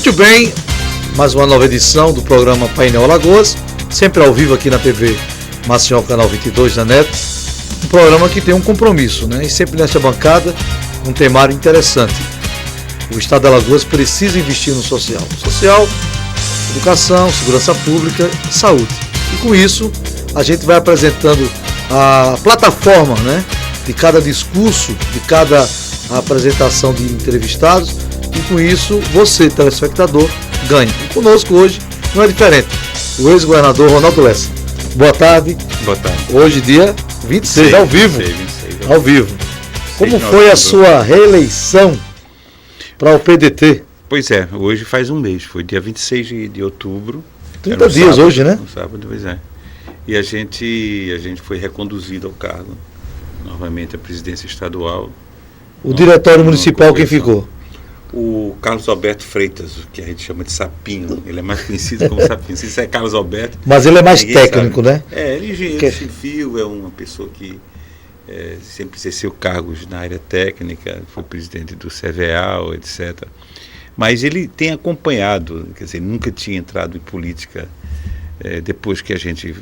Muito bem, mais uma nova edição do programa Painel Alagoas, sempre ao vivo aqui na TV Maceió, canal 22 da NET. Um programa que tem um compromisso, né? E sempre nessa bancada, um temário interessante. O Estado de Alagoas precisa investir no social. Social, educação, segurança pública, saúde. E com isso, a gente vai apresentando a plataforma, né, de cada discurso, de cada apresentação de entrevistados. E com isso, você, telespectador, ganha. E conosco hoje não é diferente. O ex-governador Ronaldo Lessa. Boa tarde. Boa tarde. Hoje, dia 26, ao vivo. 26, ao vivo. Como foi a sua reeleição para o PDT? Pois é, hoje faz um mês. Foi dia 26 de outubro. 30 dias sábado, hoje, né? No sábado, pois é. E a gente foi reconduzido ao cargo. Novamente a presidência estadual. O diretório municipal, quem ficou? O Carlos Alberto Freitas, que a gente chama de Sapinho. Ele é mais conhecido como Sapinho. Se isso é Carlos Alberto. Mas ele é mais técnico, sabe, né? Ele é engenheiro civil, é uma pessoa que sempre exerceu cargos na área técnica, foi presidente do CVA, etc. Mas ele tem acompanhado, quer dizer, nunca tinha entrado em política depois que a gente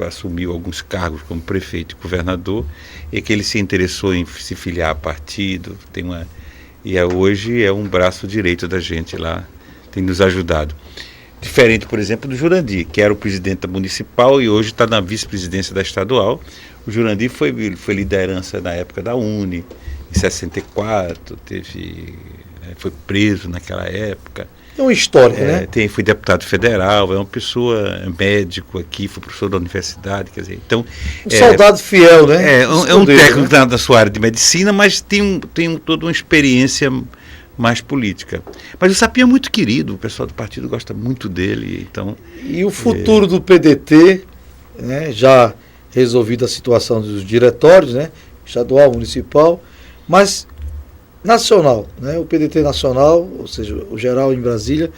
assumiu alguns cargos como prefeito e governador, e que ele se interessou em se filiar a partido, hoje é um braço direito da gente lá, tem nos ajudado. Diferente, por exemplo, do Jurandir, que era o presidente da municipal e hoje está na vice-presidência da estadual. O Jurandir foi liderança na época da UNE, em 64, foi preso naquela época. É uma história, né? Foi deputado federal, é uma pessoa médico aqui, foi professor da universidade, quer dizer, então... soldado fiel, né? É um técnico da sua área de medicina, mas tem toda uma experiência mais política. Mas o Sapinho é muito querido, o pessoal do partido gosta muito dele, então... E o futuro do PDT, né, já resolvida a situação dos diretórios, né, estadual, municipal, mas... nacional, né? O PDT nacional, ou seja, o geral em Brasília,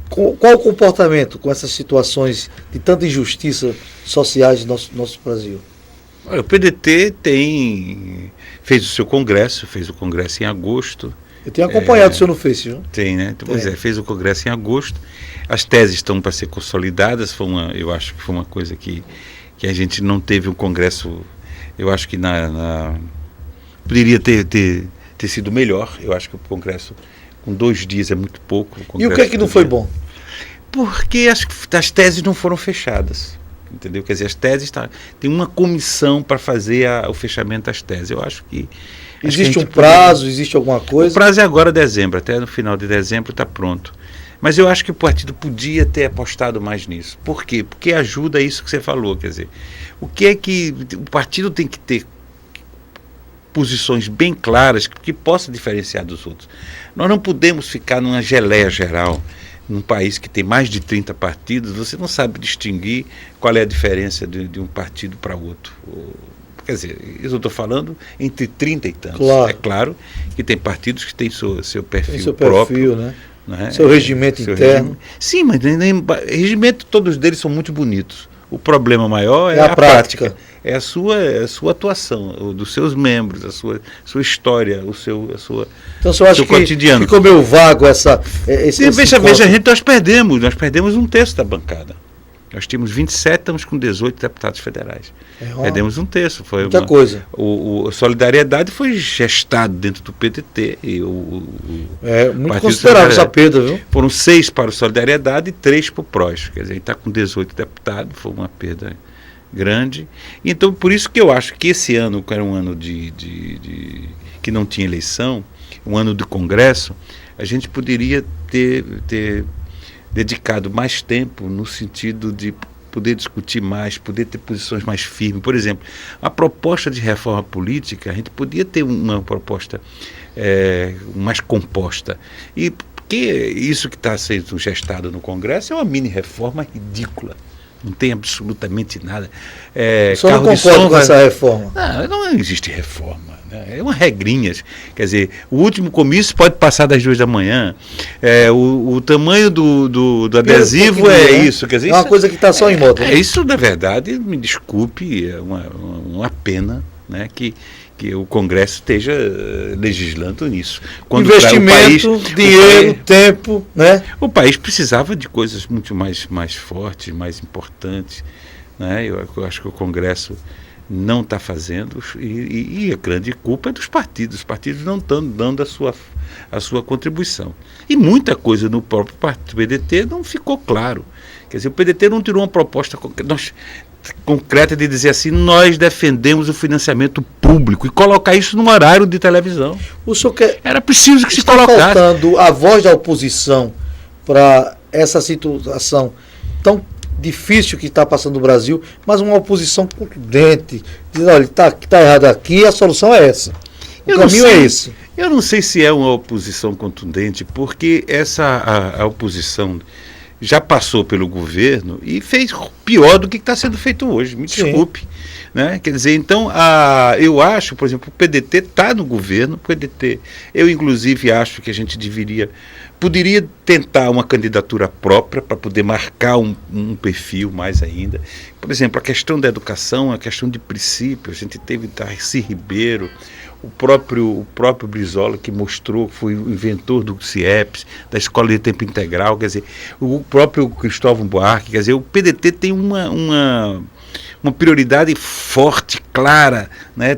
qual o comportamento com essas situações de tanta injustiça sociais do nosso Brasil? Olha, o PDT fez o congresso em agosto. Eu tenho acompanhado, o senhor não fez, viu? Tem, né? Pois fez o congresso em agosto. As teses estão para ser consolidadas, eu acho que foi uma coisa que a gente não teve um congresso, eu acho que poderia ter sido melhor. Eu acho que o Congresso, com 2 dias, é muito pouco. E o que é que não foi bom? Porque as teses não foram fechadas. Entendeu? Quer dizer, as teses tem uma comissão para fazer o fechamento das teses. Eu acho que... Existe um prazo, existe alguma coisa? O prazo é agora dezembro, até no final de dezembro está pronto. Mas eu acho que o partido podia ter apostado mais nisso. Por quê? Porque ajuda isso que você falou. Quer dizer, o que é que o partido tem que ter? Posições bem claras que possam diferenciar dos outros. Nós não podemos ficar numa geleia geral, num país que tem mais de 30 partidos, você não sabe distinguir qual é a diferença de um partido para outro. Quer dizer, isso eu estou falando entre 30 e tantos. Claro. É claro que tem partidos que têm seu perfil tem seu próprio. Perfil, né? Né? Seu regimento interno. Sim, mas regimento, todos deles são muito bonitos. O problema maior é a prática. É a sua atuação, dos seus membros, a sua história, o seu cotidiano. Ficou meio vago Veja, nós perdemos um terço da bancada. Nós tínhamos 27, estamos com 18 deputados federais. Perdemos um terço. Foi muita coisa. A Solidariedade foi gestado dentro do PDT. Muito considerável essa perda, viu? Foram 6 para o Solidariedade e 3 para o PROS. Quer dizer, está com 18 deputados, foi uma perda grande. Então, por isso que eu acho que esse ano, que era um ano que não tinha eleição, um ano de congresso, a gente poderia ter dedicado mais tempo no sentido de poder discutir mais, poder ter posições mais firmes. Por exemplo, a proposta de reforma política, a gente podia ter uma proposta mais composta. E porque isso que está sendo gestado no Congresso é uma mini-reforma ridícula. Não tem absolutamente nada. Só não concordo com essa reforma. Não existe reforma. É uma regrinhas. Quer dizer, o último comício pode passar das 2 da manhã. O tamanho do adesivo isso. Quer dizer, é uma coisa que está só em moda. Isso, na verdade, me desculpe, é uma pena, né, que que o Congresso esteja legislando nisso. Quando investimento, dinheiro, tempo, né? O país precisava de coisas muito mais fortes, mais importantes, né? Eu acho que o Congresso não está fazendo, e a grande culpa é dos partidos. Os partidos não estão dando a sua contribuição. E muita coisa no próprio partido PDT não ficou claro. Quer dizer, o PDT não tirou uma proposta concreta de dizer assim: nós defendemos o financiamento público, e colocar isso no horário de televisão. O senhor quer... Era preciso que se Está colocasse. faltando a voz da oposição para essa situação tão difícil que está passando no Brasil, mas uma oposição contundente, dizendo: olha, está errado aqui, a solução é essa. O caminho é esse. Eu não sei se é uma oposição contundente, porque a oposição já passou pelo governo e fez pior do que está sendo feito hoje. Me desculpe. Né? Quer dizer, então, eu acho, por exemplo, o PDT está no governo. O PDT, eu inclusive acho que a gente poderia tentar uma candidatura própria para poder marcar um perfil mais ainda. Por exemplo, a questão da educação, a questão de princípio. A gente teve Darcy Ribeiro, o próprio Brizola, que mostrou, foi o inventor do CIEPS, da Escola de Tempo Integral, quer dizer, o próprio Cristóvão Buarque. Quer dizer, o PDT tem uma prioridade forte, clara, né,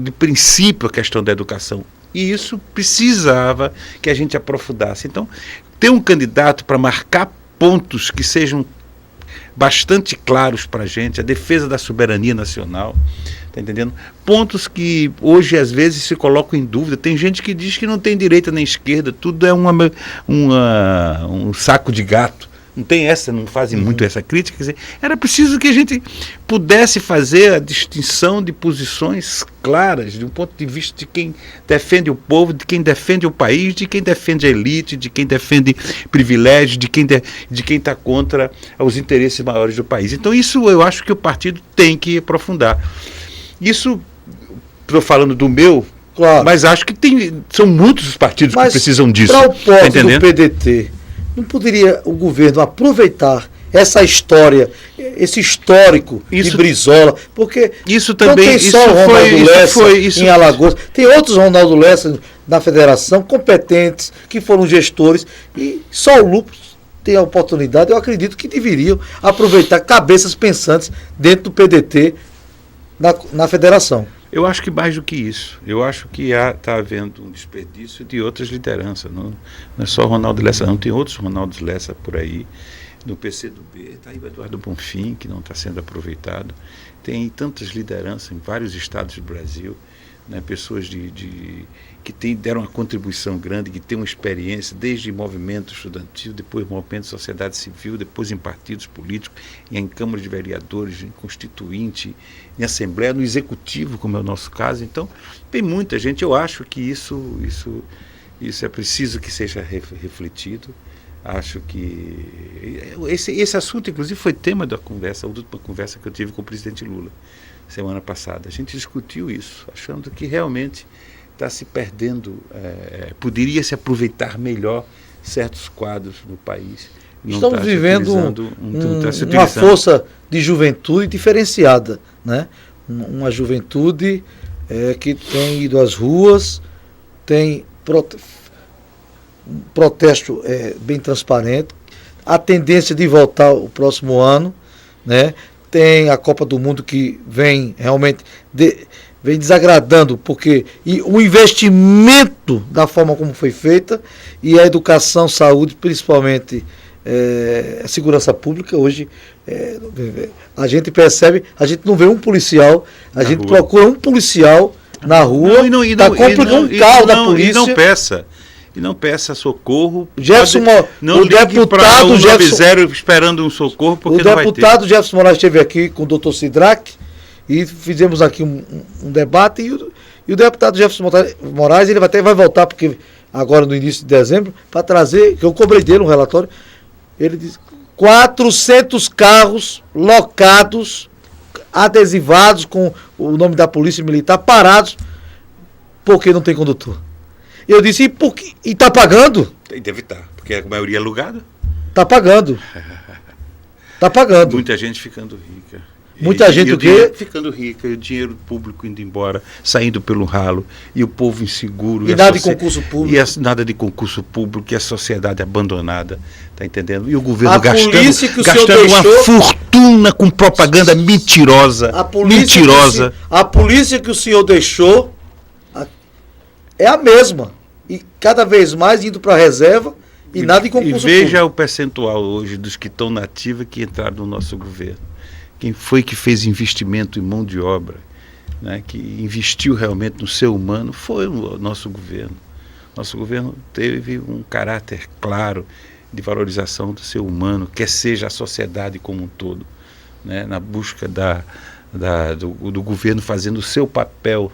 de princípio, a questão da educação. E isso precisava que a gente aprofundasse. Então, ter um candidato para marcar pontos que sejam bastante claros para a gente, a defesa da soberania nacional, está entendendo? Pontos que hoje às vezes se colocam em dúvida. Tem gente que diz que não tem direita nem esquerda, tudo é um saco de gato. Não fazem muito essa crítica. Quer dizer, era preciso que a gente pudesse fazer a distinção de posições claras, de um ponto de vista de quem defende o povo, de quem defende o país, de quem defende a elite, de quem defende privilégios, de quem está contra os interesses maiores do país. Então isso eu acho que o partido tem que aprofundar. Isso, estou falando do meu, claro, mas acho que são muitos os partidos que precisam disso. Para o povo do PDT, não poderia o governo aproveitar essa história, esse histórico de Brizola? Porque isso também, não tem só o Ronaldo Lessa em Alagoas, tem outros Ronaldo Lessa na federação, competentes, que foram gestores, e só o Lúpus tem a oportunidade. Eu acredito que deveriam aproveitar cabeças pensantes dentro do PDT na federação. Eu acho que mais do que isso. Eu acho que está havendo um desperdício de outras lideranças. Não é só Ronaldo Lessa, não. Tem outros Ronaldo Lessa por aí. No PCdoB está aí o Eduardo Bonfim, que não está sendo aproveitado. Tem tantas lideranças em vários estados do Brasil, né, pessoas que deram uma contribuição grande, que têm uma experiência desde movimento estudantil, depois movimento de sociedade civil, depois em partidos políticos, em câmaras de vereadores, em constituinte, em assembleia, no executivo, como é o nosso caso. Então, tem muita gente. Eu acho que isso é preciso que seja refletido. Acho que esse assunto, inclusive, foi tema da conversa, a última conversa que eu tive com o presidente Lula semana passada. A gente discutiu isso, achando que realmente está se perdendo, poderia se aproveitar melhor certos quadros no país. Estamos vivendo uma força de juventude diferenciada, né? Uma juventude que tem ido às ruas, tem um protesto bem transparente, a tendência de voltar o próximo ano, né? Tem a Copa do Mundo que vem realmente vem desagradando, porque o investimento da forma como foi feita, e a educação, saúde, principalmente a segurança pública, hoje a gente percebe, a gente não vê um policial, a gente procura um policial na rua, está complicando um carro da polícia. E não peça socorro. O deputado Jefferson esperando um socorro, porque não vai ter. O deputado Jefferson Moraes esteve aqui com o doutor Sidraque e fizemos aqui um debate, e o deputado Jefferson Moraes ele vai voltar, porque agora no início de dezembro, para trazer, que eu cobrei dele um relatório, ele diz 400 carros locados, adesivados com o nome da Polícia Militar, parados, porque não tem condutor. Eu disse, e está pagando? Deve estar, porque a maioria é alugada. Está pagando. Está pagando. Muita gente ficando rica. Muita gente o quê? Ficando rica, e o dinheiro público indo embora, saindo pelo ralo, e o povo inseguro. E nada de concurso público. Nada de concurso público, e a sociedade abandonada, tá entendendo? E o governo A gastando deixou, uma fortuna com propaganda mentirosa. A polícia que o senhor deixou é a mesma. E cada vez mais indo para a reserva e nada de concurso público. E veja o percentual hoje dos que estão na ativa que entraram no nosso governo. Quem foi que fez investimento em mão de obra, né, que investiu realmente no ser humano, foi o nosso governo. Nosso governo teve um caráter claro de valorização do ser humano, quer seja a sociedade como um todo, né, na busca do governo fazendo o seu papel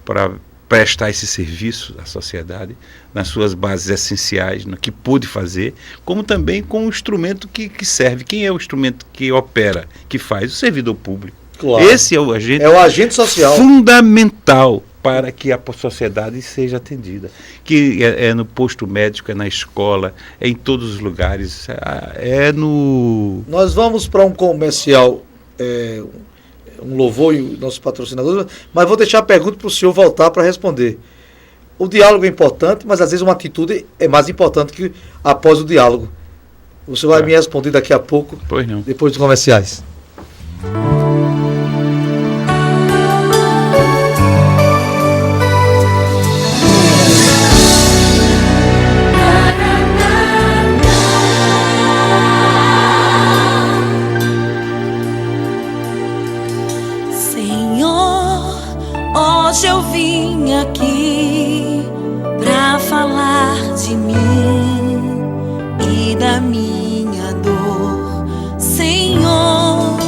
para prestar esse serviço à sociedade, nas suas bases essenciais, no que pôde fazer, como também com o instrumento que serve. Quem é o instrumento que opera, que faz? O servidor público. Claro. Esse é o agente social fundamental para que a sociedade seja atendida. Que é no posto médico, é na escola, é em todos os lugares, é no... Nós vamos para um comercial, um louvor e nossos patrocinadores, mas vou deixar a pergunta para o senhor voltar para responder. O diálogo é importante, mas às vezes uma atitude é mais importante que após o diálogo. O senhor vai me responder daqui a pouco, pois não, depois dos comerciais. Hoje eu vim aqui pra falar de mim e da minha dor, Senhor.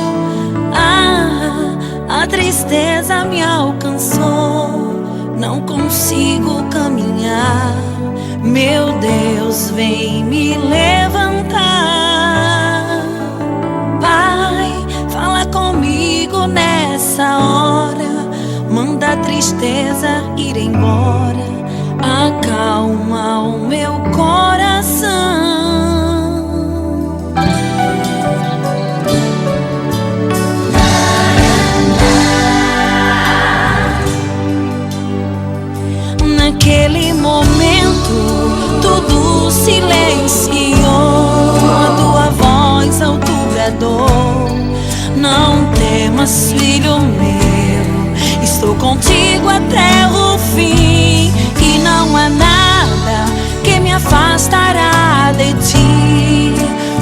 A tristeza me alcançou, não consigo caminhar. Meu Deus, vem me levantar. Pai, fala comigo nessa hora. Manda a tristeza ir embora, acalma o meu coração. Naquele momento tudo silenciou, a tua voz ao tu bradou: não temas, filho meu, estou contigo até o fim, e não há nada que me afastará de ti.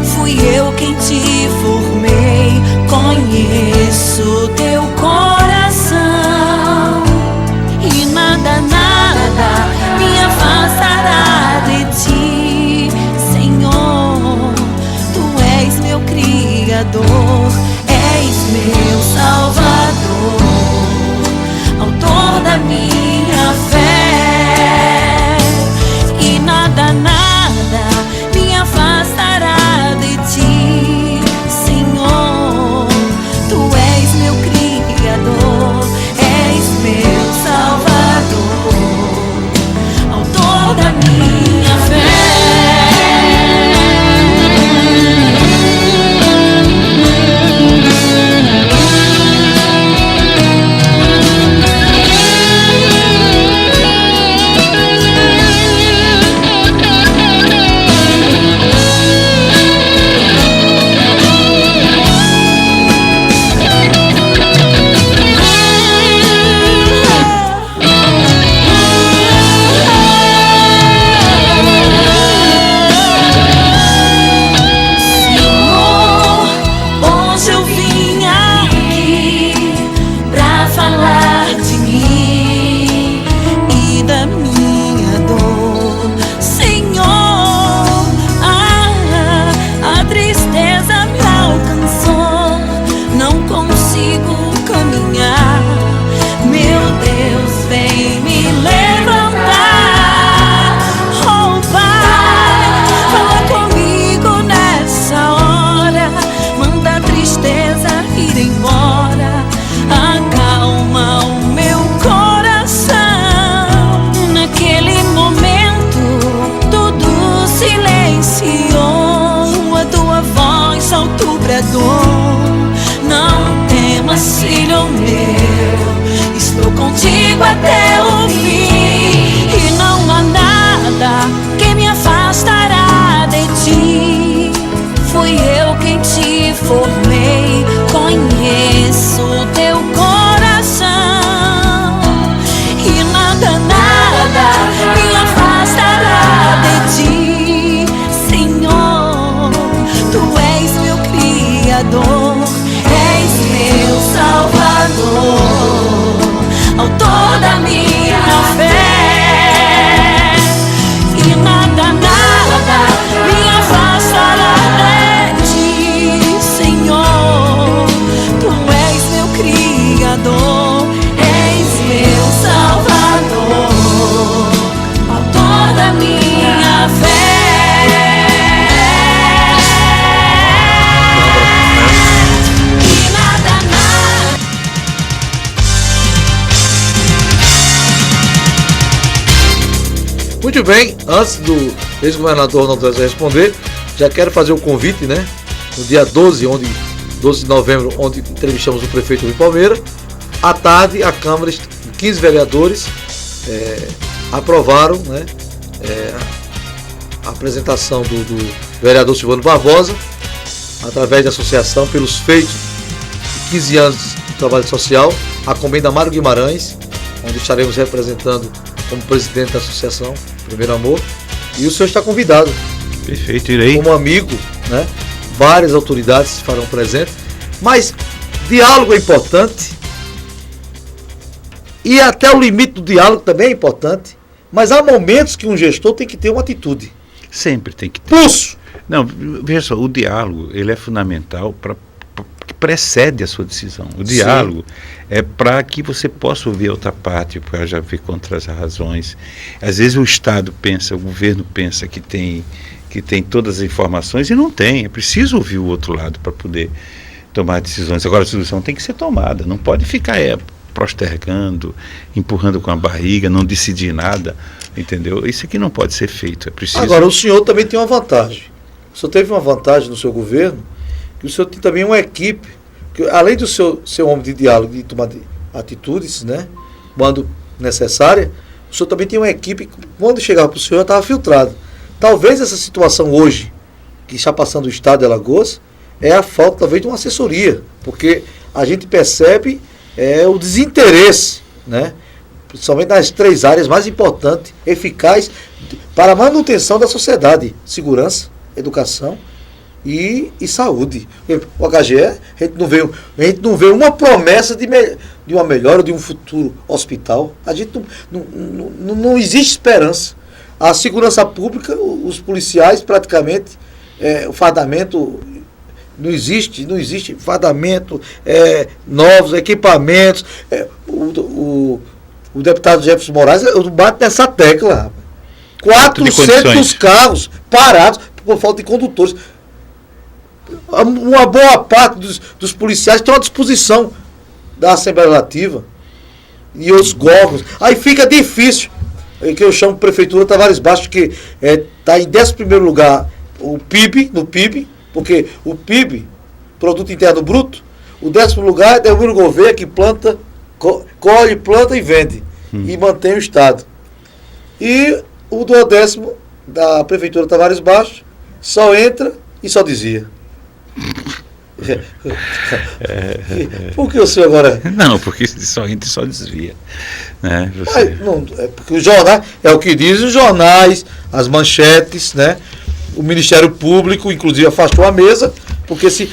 Fui eu quem te formei, conheço teu coração, e nada, nada me afastará de ti, Senhor. Tu és meu Criador, és meu Salvador, autor da minha fé, e nada, nada me afastará de ti, Senhor. Tu és meu Criador, és meu Salvador, autor da minha fé. Não tem meu, estou contigo até o fim, e não há nada que me afastará de ti. Fui eu quem te formei, conheço o teu coração, e nada, nada me afastará de ti, Senhor. Tu és meu Criador, és meu Salvador, autor da minha fé, e nada, nada me afastará de ti, Senhor. Tu és meu Criador, és meu Salvador, autor da minha fé. E nada, nada. Muito bem, antes do ex-governador Ronaldo responder, já quero fazer o convite, né? No dia 12 de novembro, onde entrevistamos o prefeito Rui Palmeira, à tarde a Câmara, 15 vereadores aprovaram, né, a apresentação do vereador Silvano Barbosa, através da associação pelos feitos de 15 anos de trabalho social, a Comenda Mário Guimarães, onde estaremos representando como presidente da associação Primeiro Amor, e o senhor está convidado. Perfeito, irei. Como amigo, né? Várias autoridades farão presente, mas diálogo é importante, e até o limite do diálogo também é importante, mas há momentos que um gestor tem que ter uma atitude. Sempre tem que ter. Pulso! Não, veja só, o diálogo, ele é fundamental para que precede a sua decisão. O diálogo é para que você possa ouvir a outra parte, para já ver contra as razões. Às vezes o Estado pensa, o governo pensa que tem todas as informações e não tem. É preciso ouvir o outro lado para poder tomar decisões. Agora a decisão tem que ser tomada, não pode ficar postergando, empurrando com a barriga, não decidir nada, entendeu? Isso aqui não pode ser feito, é preciso... Agora, o senhor também tem uma vantagem. O senhor teve uma vantagem no seu governo, que o senhor tem também uma equipe, que além do ser homem de diálogo, de tomar atitudes, né, quando necessária, o senhor também tem uma equipe que, quando chegava para o senhor, estava filtrado. Talvez essa situação hoje, que está passando o estado de Alagoas, é a falta talvez de uma assessoria, porque a gente percebe o desinteresse, né, principalmente nas 3 áreas mais importantes, eficazes para a manutenção da sociedade: segurança, educação e saúde. O HGE, a gente não vê uma promessa de uma melhora, de um futuro hospital. A gente não existe esperança. A segurança pública, os policiais praticamente, o fardamento não existe fardamento, novos equipamentos. O deputado Jefferson Moraes, eu bato nessa tecla, rapaz. 400 carros parados por falta de condutores. Uma boa parte dos policiais estão à disposição da Assembleia Legislativa e os órgãos. Aí fica difícil, que eu chamo de Prefeitura Tavares Baixo, que está em 11º lugar no PIB, porque o PIB, Produto Interno Bruto, o 10º lugar é Delmiro Gouveia, que planta, colhe, planta e vende, e mantém o Estado. E o 10º da Prefeitura Tavares Baixo só entra e só desvia. Por que o senhor agora... Não, porque só entra e só desvia, né? Mas, não, porque os jornais, é o que dizem os jornais, as manchetes, né? O Ministério Público, inclusive, afastou a mesa, porque se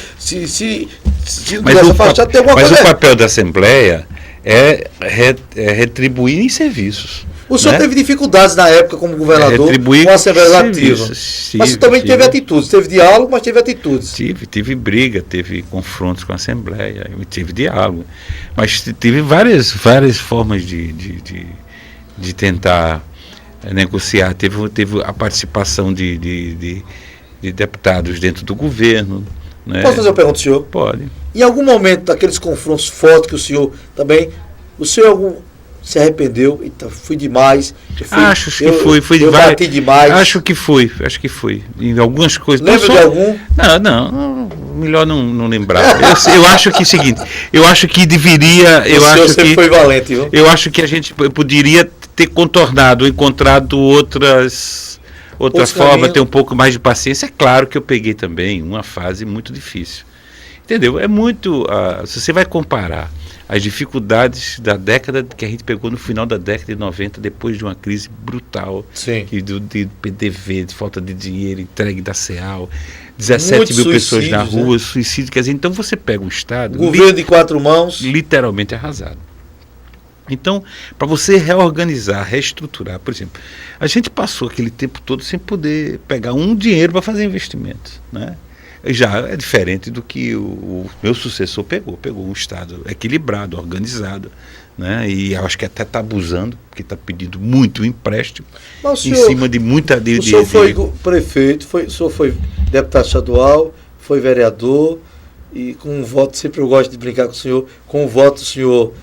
não afastar, tem alguma coisa. Mas o papel da Assembleia é retribuir em serviços. O senhor teve dificuldades na época como governador com a Assembleia Legislativa. Mas você também teve atitudes, teve diálogo, mas teve atitudes. Tive briga, teve confrontos com a Assembleia, tive diálogo. Mas tive várias formas de tentar negociar. Teve a participação de deputados dentro do governo. Né? Posso fazer uma pergunta, senhor? Pode. Em algum momento daqueles confrontos fortes que o senhor também... se arrependeu, então fui demais. Acho que fui eu bati demais. Acho que fui. Em algumas coisas. Lembra de algum? Não, melhor não lembrar. Eu acho que é o seguinte, eu acho que deveria. Você foi valente, viu? Eu acho que a gente poderia ter encontrado outras formas, ter um pouco mais de paciência. É claro que eu peguei também uma fase muito difícil. Entendeu? É muito. Se você vai comparar as dificuldades da década que a gente pegou no final da década de 90, depois de uma crise brutal, de PDV, de falta de dinheiro, entregue da CEAL, 17 mil pessoas na rua, suicídio. Quer dizer, então você pega um Estado. Governo de 4 mãos. Literalmente arrasado. Então, para você reorganizar, reestruturar, por exemplo, a gente passou aquele tempo todo sem poder pegar um dinheiro para fazer investimento, né? Já é diferente do que o meu sucessor pegou um Estado equilibrado, organizado, né? E acho que até está abusando, porque está pedindo muito empréstimo em cima de muita... O senhor foi prefeito, o senhor foi deputado estadual, foi vereador, e com um voto, sempre eu gosto de brincar com o senhor, com o voto o senhor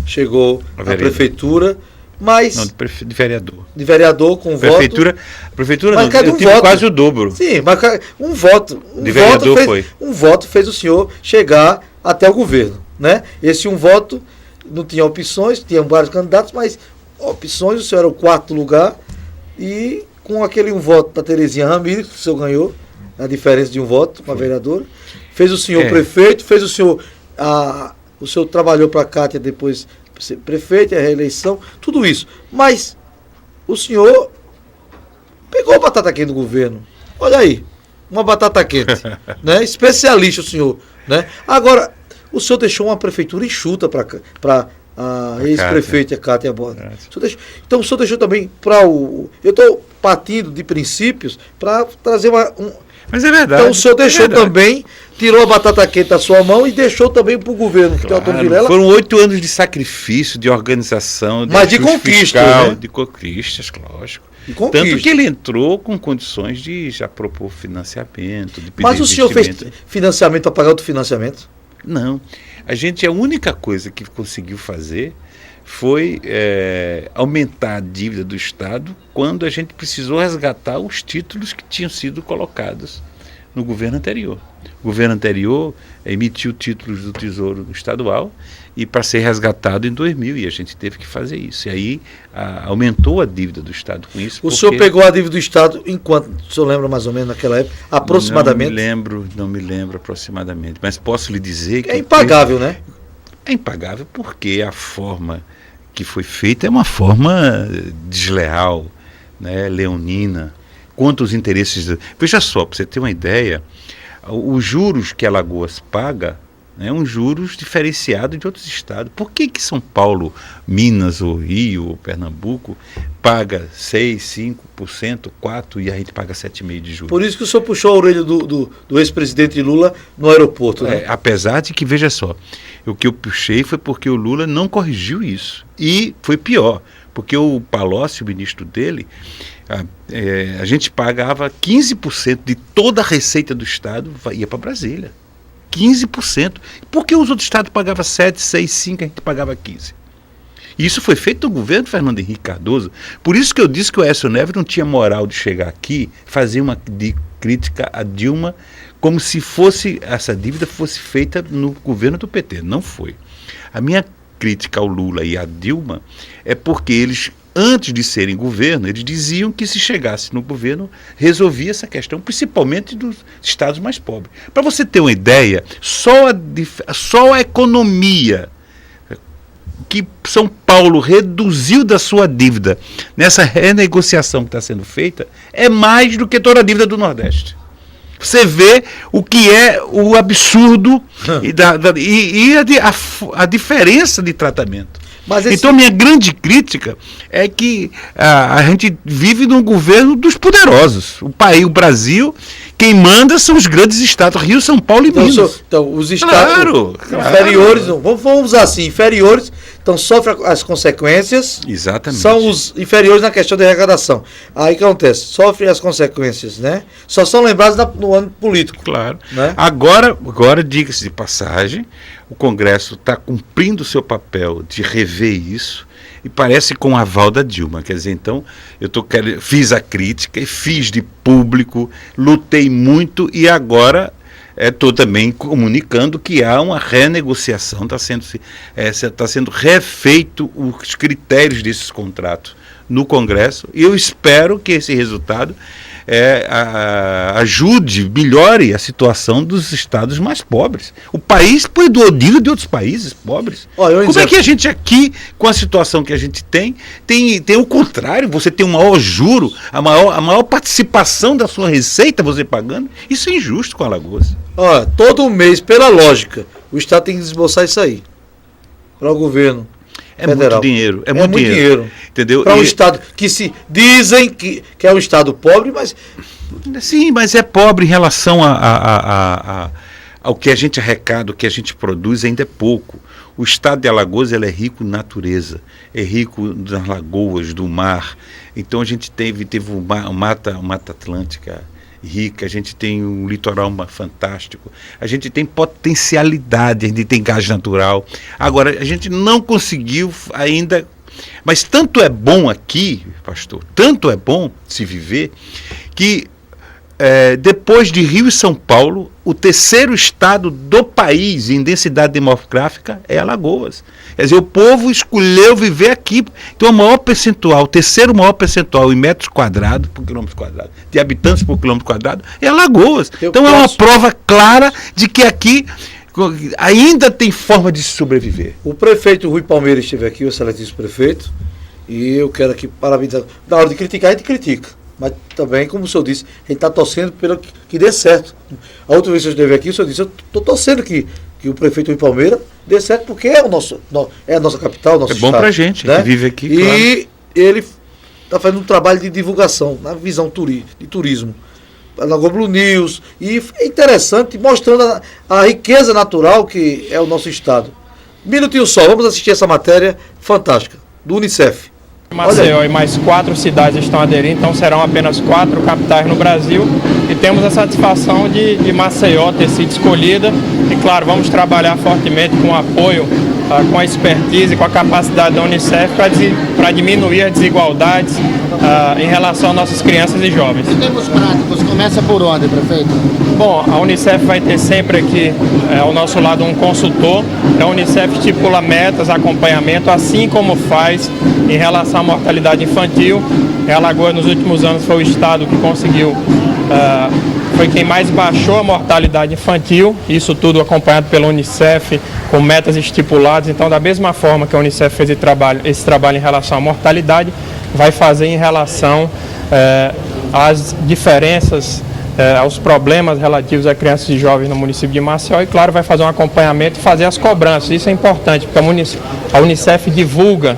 chegou à prefeitura, mas... Não, de vereador. De vereador com prefeitura, voto... Prefeitura não, eu tive quase o dobro. Sim, mas um voto... De vereador foi. Um voto fez o senhor chegar até o governo, né? Esse um voto não tinha opções, tinha vários candidatos, mas opções, o senhor era o 4º lugar, e com aquele um voto da Terezinha Ramírez, que o senhor ganhou, a diferença de um voto com a vereadora, fez o senhor prefeito, fez o senhor... O senhor trabalhou para a Cátia depois ser prefeito, a reeleição, tudo isso. Mas o senhor pegou a batata quente do governo. Olha aí, uma batata quente. Né? Especialista o senhor. Né? Agora, o senhor deixou uma prefeitura enxuta para a ex-prefeita Cátia Borda. Então o senhor deixou também para o... Eu estou partindo de princípios para trazer Mas é verdade. Então o senhor deixou também, tirou a batata quente da sua mão e deixou também para o governo. Claro, foram 8 anos de sacrifício, de organização, mas de conquista, fiscal, né? De conquistas, lógico. Tanto que ele entrou com condições de já propor financiamento, de pedir. Mas o senhor fez financiamento para pagar outro financiamento? Não. A única coisa que conseguiu fazer foi aumentar a dívida do Estado quando a gente precisou resgatar os títulos que tinham sido colocados no governo anterior. O governo anterior emitiu títulos do Tesouro Estadual e para ser resgatado em 2000, e a gente teve que fazer isso. E aí aumentou a dívida do Estado com isso. O senhor pegou a dívida do Estado em quanto? O senhor lembra mais ou menos naquela época? Aproximadamente? Não me lembro aproximadamente, mas posso lhe dizer que... É impagável, né? É impagável porque a forma que foi feita é uma forma desleal, né, leonina, contra os interesses... Veja só, para você ter uma ideia, os juros que Alagoas paga é um juros diferenciado de outros estados. Por que São Paulo, Minas, ou Rio, ou Pernambuco paga 6%, 5%, 4% e a gente paga 7,5% de juros? Por isso que o senhor puxou a orelha do ex-presidente Lula no aeroporto, né? Apesar de que, veja só, o que eu puxei foi porque o Lula não corrigiu isso. E foi pior, porque o Palocci, o ministro dele, a gente pagava 15% de toda a receita do Estado ia para Brasília. 15%. Por que os outros estados pagavam 7%, 6%, 5%, a gente pagava 15%? E isso foi feito no governo Fernando Henrique Cardoso. Por isso que eu disse que o Aécio Neves não tinha moral de chegar aqui fazer uma crítica a Dilma como se essa dívida fosse feita no governo do PT. Não foi. A minha crítica ao Lula e à Dilma é porque eles, antes de serem governo, eles diziam que se chegasse no governo, resolvia essa questão, principalmente dos estados mais pobres. Para você ter uma ideia, só a economia que São Paulo reduziu da sua dívida nessa renegociação que está sendo feita é mais do que toda a dívida do Nordeste. Você vê o que é o absurdo e a diferença de tratamento. Então, minha grande crítica é que a gente vive num governo dos poderosos. O Brasil, quem manda são os grandes estados, Rio, São Paulo e Minas. Então, os estados inferiores, vamos usar assim, inferiores, Então sofre as consequências. Exatamente. São os inferiores na questão de arrecadação. Aí o que acontece? Sofrem as consequências, né? Só são lembrados no ano político. Claro. Né? Agora, diga-se de passagem, o Congresso está cumprindo o seu papel de rever isso, e parece com o aval da Dilma. Quer dizer, então, fiz a crítica e fiz de público, lutei muito e agora estou também comunicando que há uma renegociação, está sendo refeito os critérios desses contratos no Congresso, e eu espero que esse resultado ajude, melhore a situação dos estados mais pobres. O país, digo de outros países pobres. Como é que a gente aqui, com a situação que a gente tem o contrário, você tem um maior juro, a maior participação da sua receita você pagando? Isso é injusto com Alagoas. Olha, todo mês, pela lógica, o Estado tem que desbolsar isso aí para o governo federal. É muito dinheiro. Entendeu? Para um Estado que se dizem que é um Estado pobre, mas... Sim, mas é pobre em relação ao que a gente arrecada, o que a gente produz, ainda é pouco. O Estado de Alagoas é rico em natureza, é rico nas lagoas, do mar. Então a gente teve uma mata atlântica rica, a gente tem um litoral fantástico, a gente tem potencialidade, a gente tem gás natural. Agora, a gente não conseguiu ainda, mas tanto é bom aqui, pastor, tanto é bom se viver, que depois de Rio e São Paulo, o terceiro estado do país em densidade demográfica é Alagoas. Quer dizer, o povo escolheu viver aqui. Então, o terceiro maior percentual em metros quadrados por quilômetro quadrado, de habitantes por quilômetro quadrado, é Alagoas. Então, é uma prova clara de que aqui ainda tem forma de sobreviver. O prefeito Rui Palmeira esteve aqui, o excelentíssimo prefeito, e eu quero aqui parabenizar. Na hora de criticar, a gente critica. Mas também, como o senhor disse, a gente está torcendo pelo que dê certo. A outra vez que eu esteve aqui, o senhor disse, eu estou torcendo que o prefeito Rui Palmeira dê certo, porque é a nossa capital, nosso estado. É bom para a gente, né? Que vive aqui, e claro. Ele está fazendo um trabalho de divulgação, na visão de turismo, na Globo News, e é interessante, mostrando a riqueza natural que é o nosso estado. Um minutinho só, vamos assistir essa matéria fantástica, do Unicef. Maceió e mais 4 cidades estão aderindo, então serão apenas 4 capitais no Brasil, e temos a satisfação de Maceió ter sido escolhida, e claro, vamos trabalhar fortemente com o apoio, com a expertise, com a capacidade da Unicef para diminuir as desigualdades em relação às nossas crianças e jovens. Em termos práticos, começa por onde, prefeito? Bom, a Unicef vai ter sempre aqui ao nosso lado um consultor. A Unicef estipula metas, acompanhamento, assim como faz em relação à mortalidade infantil. Alagoas, nos últimos anos, foi o estado que conseguiu, foi quem mais baixou a mortalidade infantil, isso tudo acompanhado pela Unicef, com metas estipuladas. Então, da mesma forma que a Unicef fez esse trabalho em relação à mortalidade, vai fazer em relação às diferenças, aos problemas relativos a crianças e jovens no município de Maceió, e claro, vai fazer um acompanhamento e fazer as cobranças. Isso é importante, porque a Unicef divulga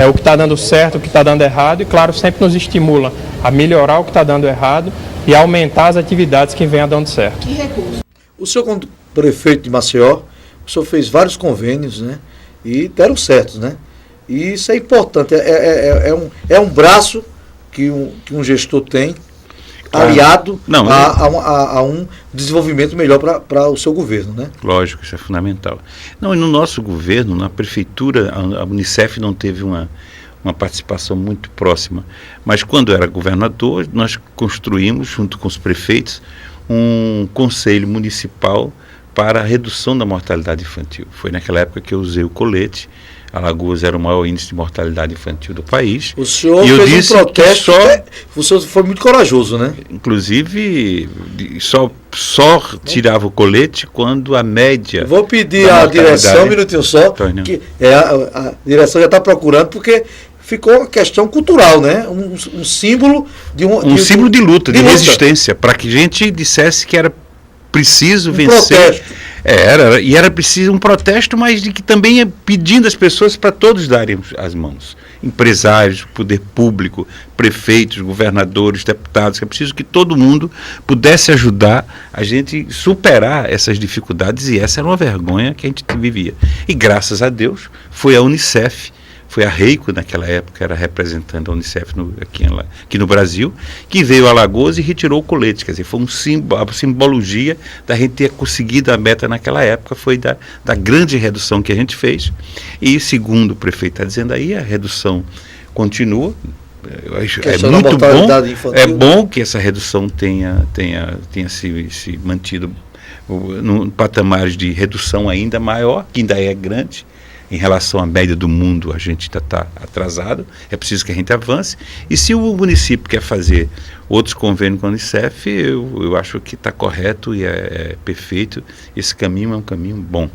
o que está dando certo, o que está dando errado, e claro, sempre nos estimula a melhorar o que está dando errado e aumentar as atividades que venham dando certo. Que recurso? O senhor, como prefeito de Maceió, o senhor fez vários convênios, né? E deram certos, né? E isso é importante, é um braço que um gestor tem, aliado a um desenvolvimento melhor para o seu governo, né? Lógico, isso é fundamental. Não, e no nosso governo, na prefeitura, a Unicef não teve uma participação muito próxima, mas quando era governador, nós construímos, junto com os prefeitos, um conselho municipal para a redução da mortalidade infantil. Foi naquela época que eu usei o colete. Alagoas era o maior índice de mortalidade infantil do país. O senhor fez um protesto, o senhor foi muito corajoso, né? Inclusive, só tirava o colete quando a média... Vou pedir à direção, um minutinho só, que a direção já está procurando, porque ficou uma questão cultural, né? Um símbolo de símbolo de luta, de resistência, para que a gente dissesse que era preciso vencer. Protesto. Era preciso um protesto, mas de que também pedindo às pessoas para todos darem as mãos. empresários, poder público, prefeitos, governadores, deputados, que é preciso que todo mundo pudesse ajudar a gente superar essas dificuldades, e essa era uma vergonha que a gente vivia. E graças a Deus foi a Unicef, foi a Reiko naquela época, era representante da Unicef aqui no Brasil, que veio a Alagoas e retirou o colete. Quer dizer, foi a simbologia da gente ter conseguido a meta naquela época, foi da grande redução que a gente fez. E segundo o prefeito está dizendo aí, a redução continua. É bom que essa redução tenha se mantido num patamares de redução ainda maior, que ainda é grande. Em relação à média do mundo, a gente está atrasado, é preciso que a gente avance. E se o município quer fazer outros convênios com a Unicef, eu acho que está correto e é perfeito. Esse caminho é um caminho bom,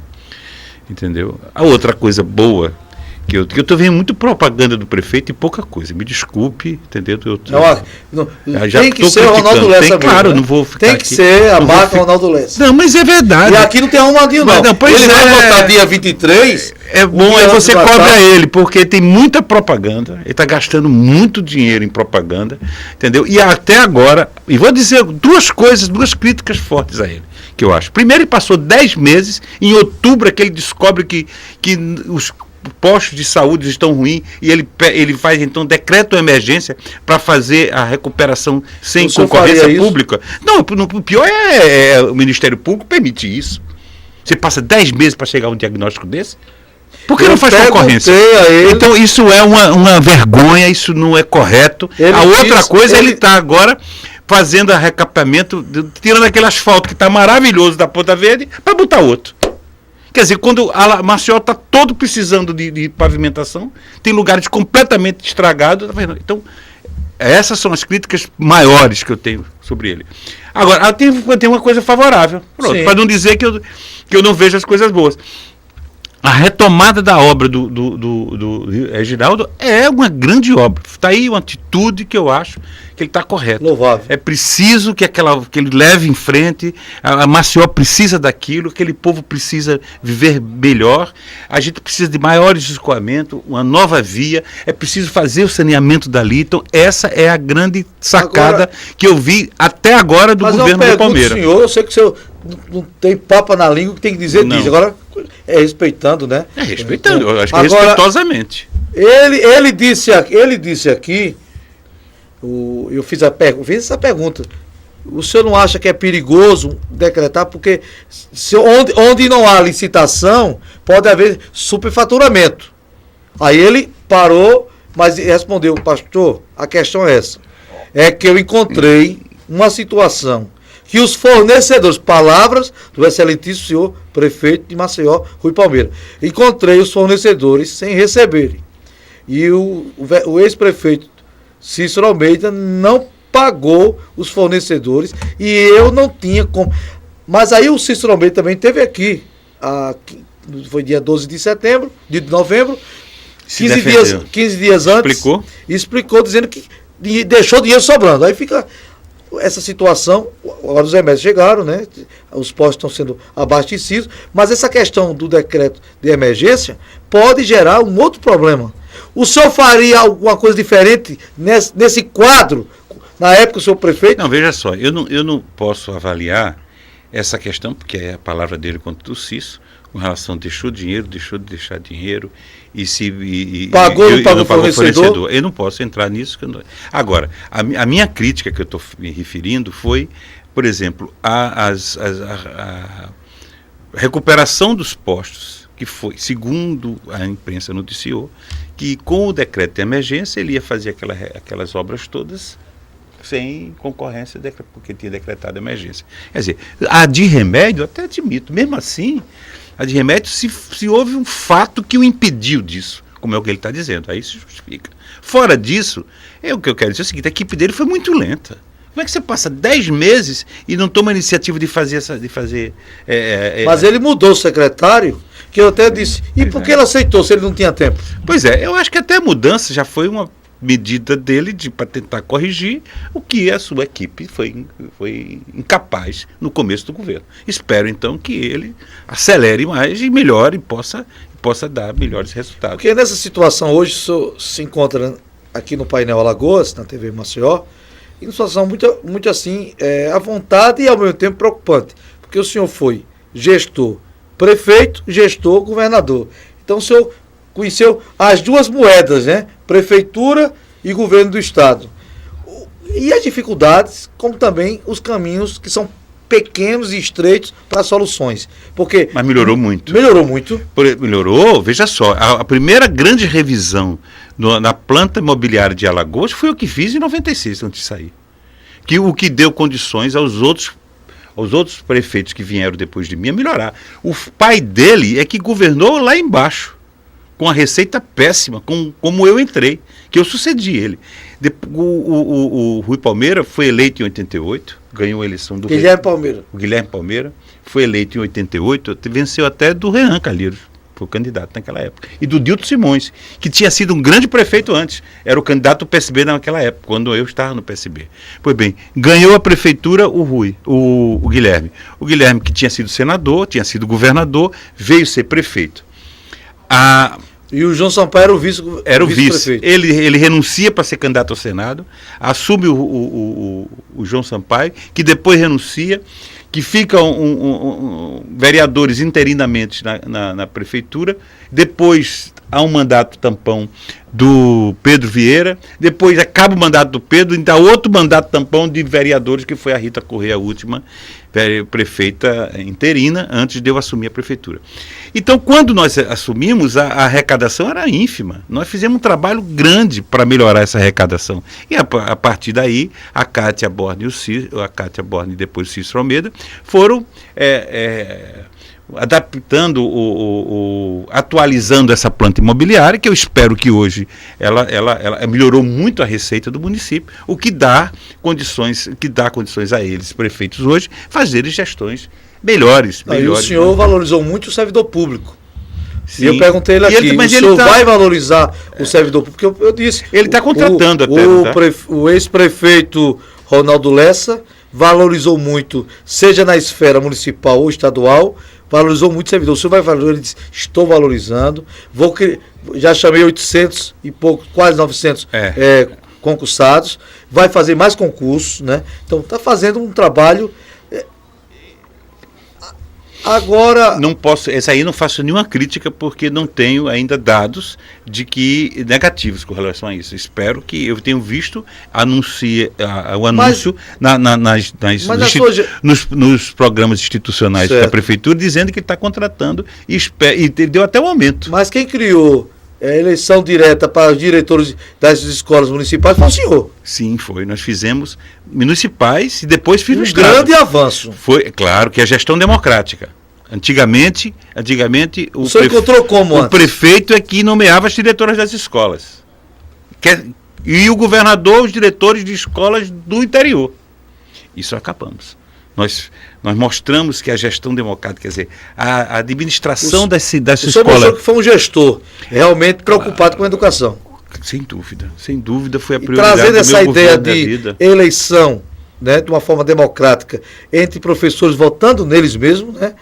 entendeu? A outra coisa boa, que eu estou vendo muito propaganda do prefeito e pouca coisa, me desculpe, entendeu? Tem que ser o Ronaldo Lessa, claro, né? Não vou ficar tem que aqui, ser a marca Ronaldo Lessa. Não, mas é verdade. E aqui não tem arrumadinho, não. Ele vai votar dia 23. É bom, aí você cobra ele, porque tem muita propaganda, ele está gastando muito dinheiro em propaganda, entendeu? E até agora, e vou dizer duas críticas fortes a ele, que eu acho. Primeiro, ele passou 10 meses, em outubro é que ele descobre que os postos de saúde estão ruins, e ele faz então decreto de emergência para fazer a recuperação sem concorrência pública. Não, o pior é o Ministério Público permitir isso. Você passa 10 meses para chegar a um diagnóstico desse? Por que não faz concorrência? Então isso é uma vergonha, isso não é correto. A outra coisa, ele está agora fazendo a recapeamento, tirando aquele asfalto que está maravilhoso da Ponta Verde para botar outro. Quer dizer, quando a Maceió está todo precisando de pavimentação, tem lugares completamente estragados. Então, essas são as críticas maiores que eu tenho sobre ele. Agora, tem uma coisa favorável, para não dizer que eu não vejo as coisas boas. A retomada da obra do Reginaldo é uma grande obra. Está aí uma atitude que eu acho que ele está correto. Louvável. É preciso que ele leve em frente. A Maceió precisa daquilo, aquele povo precisa viver melhor. A gente precisa de maiores escoamento, uma nova via. É preciso fazer o saneamento dali. Então, essa é a grande sacada que eu vi até agora do governo do Palmeiras. Senhor, eu sei que o senhor não tem papa na língua, que tem que dizer disso. Agora, respeitando, né? Respeitando, eu acho que agora, respeitosamente. Ele disse aqui, eu fiz essa pergunta. O senhor não acha que é perigoso decretar? Porque onde não há licitação, pode haver superfaturamento. Aí ele parou, mas respondeu: pastor, a questão é essa. É que eu encontrei uma situação que os fornecedores, palavras do excelentíssimo senhor prefeito de Maceió, Rui Palmeira, encontrei os fornecedores sem receberem. E o ex-prefeito Cícero Almeida não pagou os fornecedores e eu não tinha como. Mas aí o Cícero Almeida também esteve aqui, foi dia 12 de novembro, 15 dias antes. Explicou dizendo que deixou dinheiro sobrando. Aí fica essa situação. Agora os remédios chegaram, né? Os postos estão sendo abastecidos, mas essa questão do decreto de emergência pode gerar um outro problema. O senhor faria alguma coisa diferente nesse quadro, na época, o senhor prefeito? Não, veja só, eu não posso avaliar essa questão, porque é a palavra dele contra o Cícero, com relação deixou de deixar dinheiro, pagou o fornecedor. Eu não posso entrar nisso. Agora, a minha crítica que eu estou me referindo foi, por exemplo, a recuperação dos postos, que foi, segundo a imprensa noticiou, que com o decreto de emergência ele ia fazer aquelas obras todas sem concorrência, porque tinha decretado emergência. Quer dizer, a de remédio, até admito, mesmo assim, a de remédio, se houve um fato que o impediu disso, como é o que ele está dizendo, aí se justifica. Fora disso, o que eu quero dizer é o seguinte: a equipe dele foi muito lenta. Como é que você passa 10 meses e não toma a iniciativa de fazer Mas ele mudou o secretário, que eu até disse. E por que ele aceitou se ele não tinha tempo? Pois é, eu acho que até a mudança já foi uma medida dele para tentar corrigir o que a sua equipe foi incapaz no começo do governo. Espero, então, que ele acelere mais e melhore e possa dar melhores resultados. Porque nessa situação hoje o senhor se encontra aqui no painel Alagoas, na TV Maceió, em uma situação muito assim, à vontade e ao mesmo tempo preocupante. Porque o senhor foi gestor, prefeito, gestor, governador. Então o senhor conheceu as duas moedas, né? Prefeitura e governo do estado. E as dificuldades, como também os caminhos que são pequenos e estreitos para soluções. Mas melhorou muito. Melhorou muito. Melhorou, veja só, a primeira grande revisão na planta imobiliária de Alagoas foi o que fiz em 96, antes de sair. O que deu condições aos outros prefeitos que vieram depois de mim a melhorar. O pai dele é que governou lá embaixo, com a receita péssima, como eu entrei, que eu sucedi ele. O Rui Palmeira foi eleito em 88, ganhou a eleição do Guilherme Palmeira. O Guilherme Palmeira foi eleito em 88, venceu até do Renan Calheiros, foi o candidato naquela época. E do Dilto Simões, que tinha sido um grande prefeito antes, era o candidato do PSB naquela época, quando eu estava no PSB. Pois bem, ganhou a prefeitura o Guilherme. O Guilherme, que tinha sido senador, tinha sido governador, veio ser prefeito. E o João Sampaio era o vice. Era o vice. Ele renuncia para ser candidato ao Senado, assume o João Sampaio, que depois renuncia, que ficam vereadores interinamente na prefeitura, depois há um mandato tampão do Pedro Vieira, depois acaba o mandato do Pedro, então outro mandato tampão de vereadores, que foi a Rita Corrêa, a última prefeita interina, antes de eu assumir a prefeitura. Então, quando nós assumimos, a arrecadação era ínfima. Nós fizemos um trabalho grande para melhorar essa arrecadação. E a partir daí, a Cátia Borne e depois o Cícero Almeida foram adaptando, atualizando essa planta imobiliária, que eu espero que hoje ela melhorou muito a receita do município, o que dá condições a eles, prefeitos hoje, fazerem gestões melhores. E o senhor valorizou muito o servidor público. Sim. E eu perguntei ele aqui, o senhor vai valorizar o servidor público? Porque eu disse... Ele está contratando o ex-prefeito Ronaldo Lessa valorizou muito, seja na esfera municipal ou estadual, valorizou muito o servidor. O senhor vai valorizar? Ele disse, estou valorizando, já chamei 800 e pouco, quase 900 concursados, vai fazer mais concursos, né? Então está fazendo um trabalho. Agora... Essa aí não faço nenhuma crítica, porque não tenho ainda dados negativos com relação a isso. Espero que eu tenha visto o anúncio nos programas institucionais da prefeitura, dizendo que está contratando e deu até um aumento. Mas quem criou a eleição direta para os diretores das escolas municipais foi o senhor. Sim, foi. Nós fizemos municipais e depois fizemos um grande avanço. Foi, claro, que é gestão democrática. Antigamente o senhor encontrou como o prefeito é que nomeava as diretoras das escolas. E o governador, os diretores de escolas do interior. Isso acabamos. Nós mostramos que a gestão democrática, quer dizer, a administração das escolas... O senhor mostrou que foi um gestor realmente preocupado com a educação. Sem dúvida foi a prioridade trazendo essa ideia de eleição, né, de uma forma democrática, entre professores votando neles mesmos, né?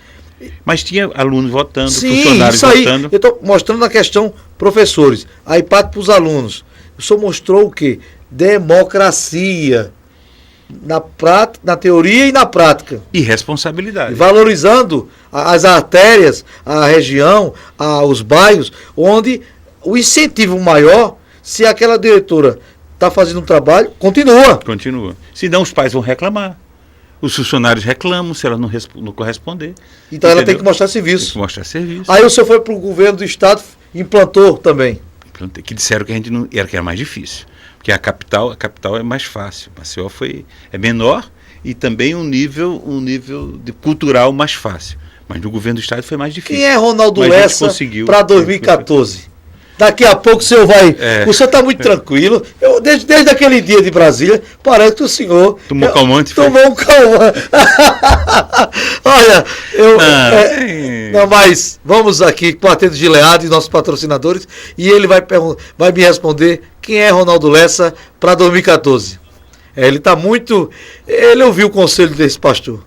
Mas tinha alunos votando, sim, funcionários isso aí, votando. Eu estou mostrando na questão professores, a IPAD para os alunos. O senhor mostrou o quê? Democracia. Na teoria e na prática. E responsabilidade. E valorizando as artérias, a região, os bairros, onde o incentivo maior, se aquela diretora está fazendo um trabalho, continua. Senão os pais vão reclamar. Os funcionários reclamam se ela não corresponder. Então ela tem que mostrar serviço. Aí o senhor foi para o governo do estado e implantou também. Que disseram que a gente não que era mais difícil. Porque a capital é mais fácil. Maceió é menor e também um nível cultural mais fácil. Mas no governo do estado foi mais difícil. Quem é Ronaldo Lessa para 2014? Daqui a pouco o senhor vai. O senhor está muito tranquilo. Desde aquele dia de Brasília, parece que o senhor. Tomou calmante? Tomou um calmante. Olha, não, mas vamos aqui com o Atento Gilead, nossos patrocinadores, e ele vai me responder quem é Ronaldo Lessa para 2014. Ele está muito. Ele ouviu o conselho desse pastor.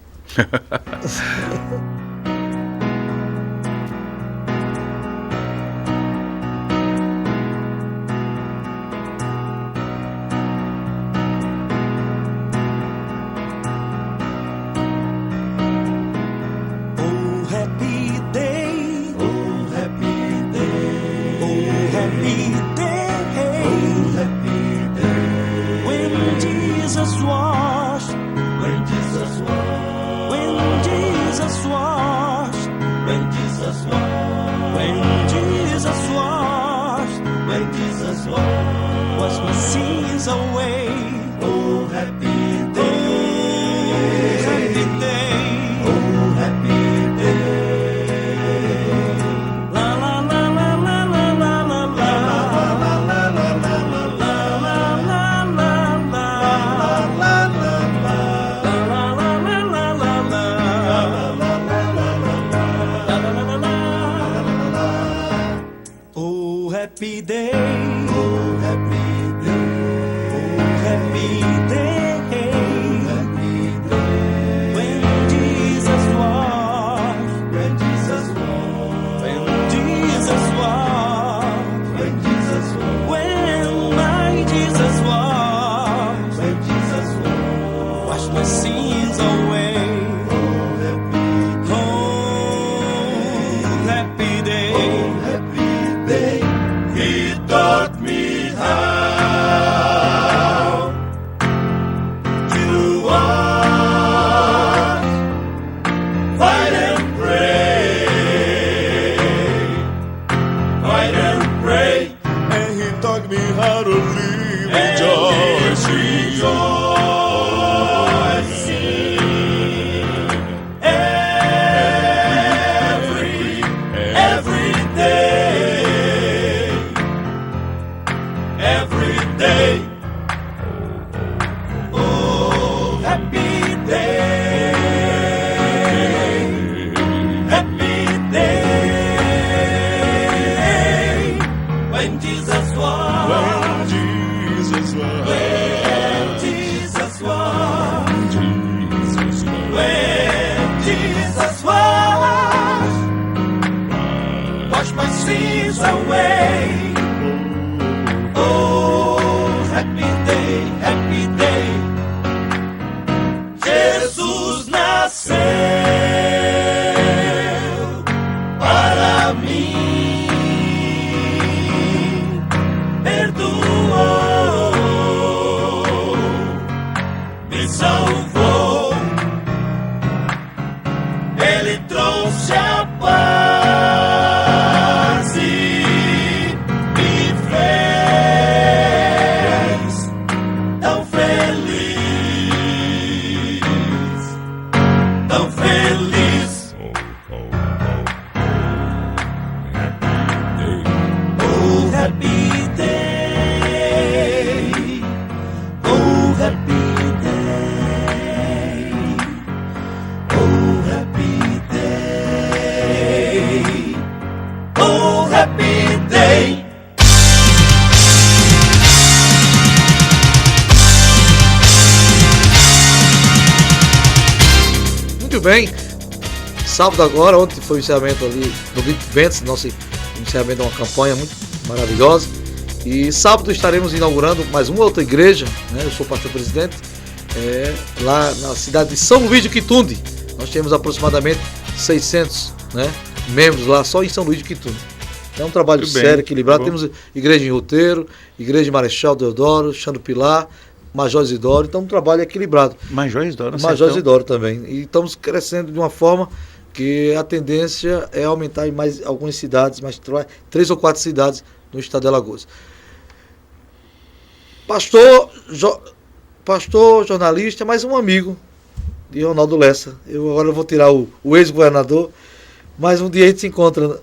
Bem, sábado agora, ontem foi o encerramento ali do Big Vents, nosso encerramento de uma campanha muito maravilhosa, e sábado estaremos inaugurando mais uma outra igreja, né? Eu sou pastor presidente, lá na cidade de São Luís de Quitunde. Nós temos aproximadamente 600, né, membros lá só em São Luís de Quitunde. É um trabalho muito sério, equilibrado. Temos igreja em Roteiro, igreja de Marechal Deodoro, Xando Pilar, Major Isidoro, então um trabalho equilibrado. Major Isidoro, Major Isidoro também. E estamos crescendo de uma forma que a tendência é aumentar em mais algumas cidades, mais 3 ou 4 cidades no estado de Alagoas. Pastor, jornalista, mas um amigo de Ronaldo Lessa. Eu agora vou tirar o ex-governador, Mas um dia a gente se encontra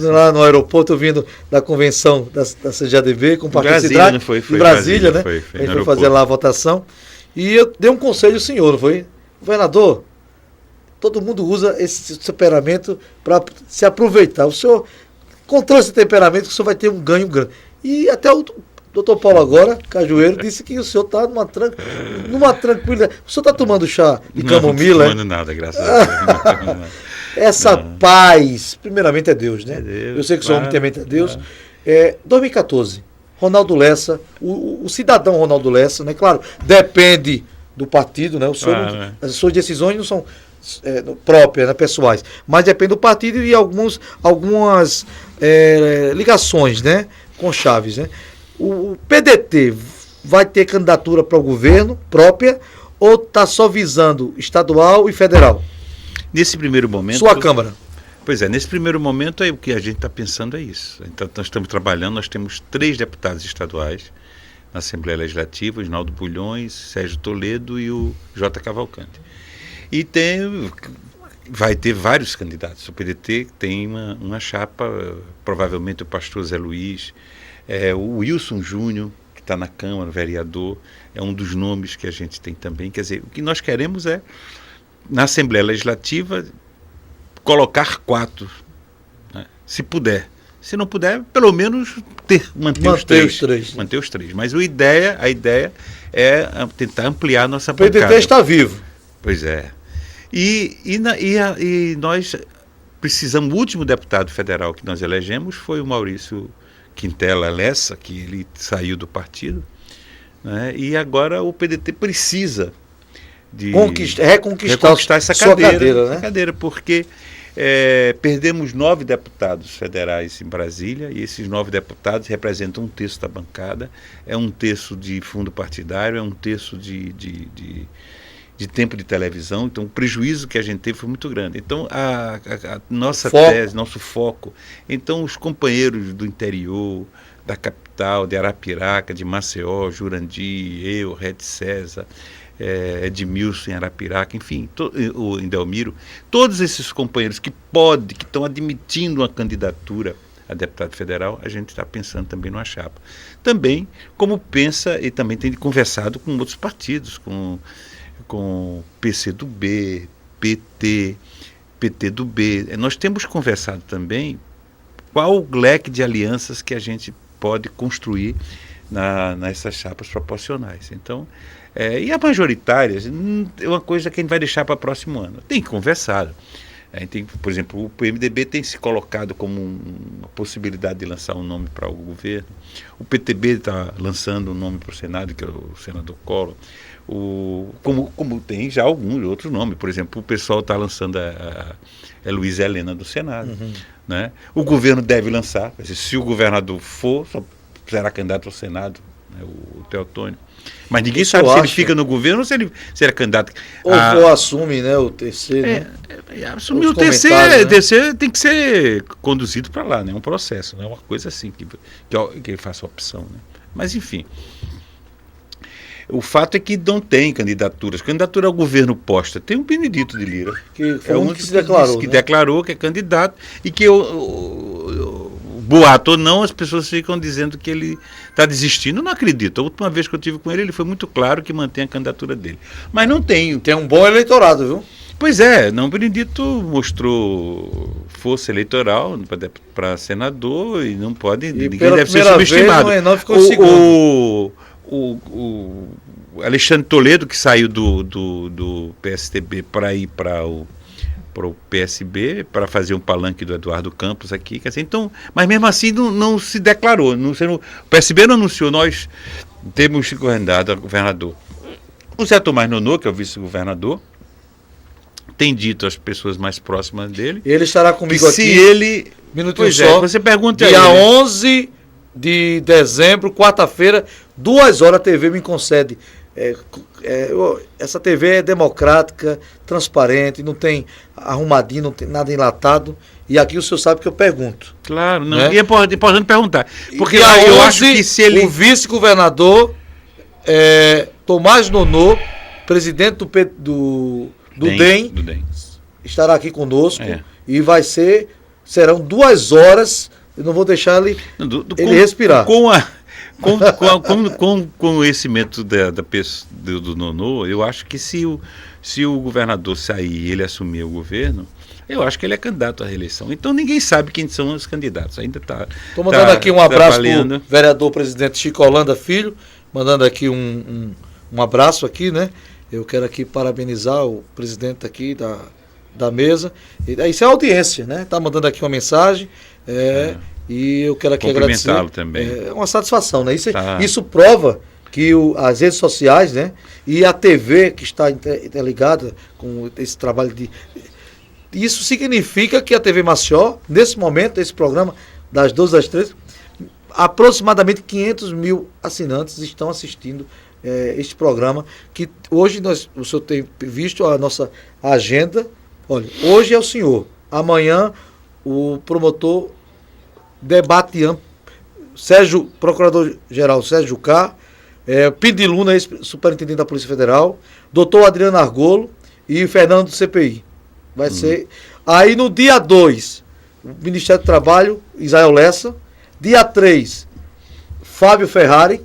lá no aeroporto, vindo da convenção da CGADB, com o Partido Brasília, não foi? Foi de Brasília, né? Foi, a gente foi fazer lá a votação. E eu dei um conselho ao senhor, não foi? Governador, todo mundo usa esse temperamento para se aproveitar. O senhor controla esse temperamento que o senhor vai ter um ganho grande. E até o doutor Paulo agora, Cajueiro, disse que o senhor está numa tranquilidade. O senhor está tomando chá de camomila? Não estou tomando nada, graças a Deus. Não estou tomando nada. Essa paz, primeiramente é Deus, né? É Deus, eu sei que o senhor homem temente a Deus. 2014, Ronaldo Lessa, o cidadão Ronaldo Lessa, né? Claro, depende do partido, né? As suas decisões não são próprias, né? Pessoais, mas depende do partido e algumas ligações, né? Com chaves, né? O PDT vai ter candidatura para o governo própria ou está só visando estadual e federal? Nesse primeiro momento... Sua Câmara. Pois é, nesse primeiro momento o que a gente está pensando é isso. Então nós estamos trabalhando, nós temos 3 deputados estaduais na Assembleia Legislativa, o Ginaldo Bulhões, Sérgio Toledo e o J. Cavalcante. E vai ter vários candidatos. O PDT tem uma chapa, provavelmente o pastor Zé Luiz, o Wilson Júnior, que está na Câmara, vereador, é um dos nomes que a gente tem também. Quer dizer, o que nós queremos é, na Assembleia Legislativa, colocar 4, né? Se puder. Se não puder, pelo menos manter os três. Manter os 3. Mas a ideia é tentar ampliar a nossa bancada. O PDT está vivo. Pois é. E nós precisamos, o último deputado federal que nós elegemos foi o Maurício Quintela Lessa, que ele saiu do partido, né? E agora o PDT precisa de reconquistar essa cadeira, né? Cadeira, porque perdemos 9 deputados federais em Brasília, e esses 9 deputados representam 1/3 da bancada, é 1/3 de fundo partidário, é 1/3 de tempo de televisão. Então o prejuízo que a gente teve foi muito grande. Então a nossa tese, nosso foco, então os companheiros do interior, da capital, de Arapiraca, de Maceió, Jurandir, eu, Red César, Edmilson em Arapiraca, enfim, o Indelmiro, todos esses companheiros que estão admitindo uma candidatura a deputado federal, a gente está pensando também numa chapa. Também, como pensa, e também tem conversado com outros partidos, com PCdoB, PT do B. Nós temos conversado também qual o leque de alianças que a gente pode construir nessas chapas proporcionais. Então, e a majoritária é uma coisa que a gente vai deixar para o próximo ano. Tem que conversar. Por exemplo, o PMDB tem se colocado como uma possibilidade de lançar um nome para o governo. O PTB está lançando um nome para o Senado, que é o senador Collor. Como tem já alguns outros nomes. Por exemplo, o pessoal está lançando a Luísa Helena do Senado. Uhum. Né? O governo deve lançar. Se o governador for, só será candidato ao Senado, né, o Teotônio. Mas ninguém sabe se ele fica no governo ou se ele será candidato. Ou assume, né, o TC. Né? Assumir o TC, né? TC tem que ser conduzido para lá, né? É um processo, não é uma coisa assim que ele faça a opção. Né? Mas, enfim. O fato é que não tem candidaturas. Candidatura ao governo posta. Tem o Benedito de Lira. Que foi um que se declarou. Que declarou que é candidato e que boato ou não, as pessoas ficam dizendo que ele está desistindo. Eu não acredito. A última vez que eu tive com ele foi muito claro que mantém a candidatura dele. Mas não tem. Tem um bom eleitorado, viu? Pois é. Não, o Benedito mostrou força eleitoral para senador e não pode. Ninguém deve ser subestimado. Não ficou segundo. O Alexandre Toledo, que saiu do PSDB para ir para o PSB, para fazer um palanque do Eduardo Campos aqui, quer dizer, então, mas mesmo assim não se declarou. O PSB não anunciou, nós temos candidato a governador. O Zé Tomás Nonô, que é o vice-governador, tem dito às pessoas mais próximas dele. Ele estará comigo aqui. Se ele. Minutinho só. Você pergunta dia 11 de dezembro, quarta-feira, 2 horas a TV me concede. Essa TV é democrática, transparente, não tem arrumadinho, não tem nada enlatado. E aqui o senhor sabe que eu pergunto. Claro, não. Né? E é importante perguntar. Porque eu acho que se ele. O vice-governador Tomás Nonô, presidente do DEM, estará aqui conosco. e serão 2 horas, eu não vou deixar ele respirar. Com o conhecimento do Nonô, eu acho que se o governador sair e ele assumir o governo, eu acho que ele é candidato à reeleição. Então ninguém sabe quem são os candidatos. Ainda está. Estou mandando aqui um abraço para o vereador presidente Chico Holanda Filho, mandando aqui um abraço aqui, né? Eu quero aqui parabenizar o presidente aqui da mesa. Isso é audiência, né? Está mandando aqui uma mensagem. E eu quero aqui agradecer. Cumprimentá-lo também. É uma satisfação, né? Isso prova que as redes sociais, né? E a TV que está interligada com esse trabalho Isso significa que a TV Maceió, nesse momento, esse programa, das 12 às 13, aproximadamente 500 mil assinantes estão assistindo este programa, que hoje o senhor tem visto a nossa agenda. Olha, hoje é o senhor, amanhã o promotor debate amplo, Procurador-Geral Sérgio Jucá, Pidi Luna, ex-superintendente da Polícia Federal, doutor Adriano Argolo e o Fernando do CPI. Vai ser. Aí no dia 2, o Ministério do Trabalho, Israel Lessa. Dia 3, Fábio Ferrari,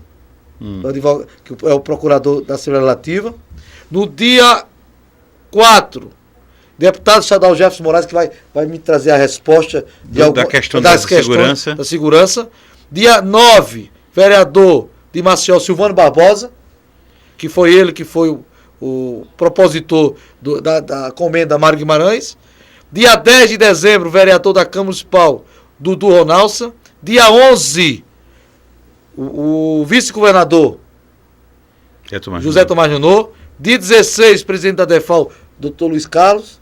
que é o procurador da Assembleia Legislativa. No dia 4, deputado estadual Jefferson Moraes, que vai me trazer a resposta da questão da segurança. Dia 9, vereador de Maceió, Silvano Barbosa, que foi ele que foi o propositor da comenda Mário Guimarães. Dia 10 de dezembro, vereador da Câmara Municipal, Dudu Ronalça. Dia 11, o vice-governador, José Tomás Junot. Dia 16, presidente da DEFAL, doutor Luiz Carlos,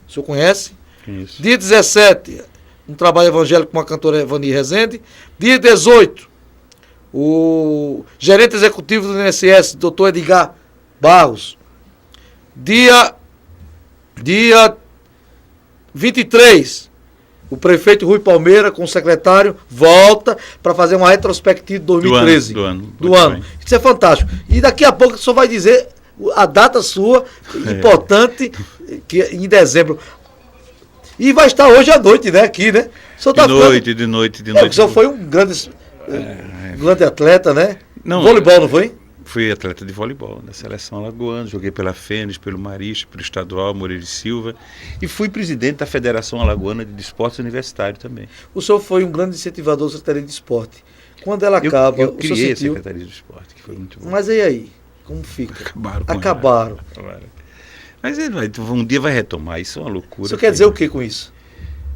o senhor conhece. Isso. Dia 17, um trabalho evangélico com a cantora Evani Rezende. Dia 18, o gerente executivo do INSS, doutor Edgar Barros. Dia 23, o prefeito Rui Palmeira com o secretário volta para fazer uma retrospectiva de 2013. Do ano. Isso é fantástico. E daqui a pouco o senhor vai dizer a data sua, importante, que em dezembro. E vai estar hoje à noite, né? Aqui, né? De noite. O senhor foi um grande atleta, né? Voleibol, não foi? Fui atleta de voleibol na seleção alagoana, joguei pela Fênix, pelo Marista, pelo Estadual, Moreira de Silva, e fui presidente da Federação Alagoana de Esportes Universitários também. O senhor foi um grande incentivador da Secretaria de Esporte. Quando ela acaba... Eu criei a Secretaria de Esporte, que foi muito bom. Mas e aí? Como fica? Acabaram. Mas um dia vai retomar, isso é uma loucura. Você quer dizer o que com isso?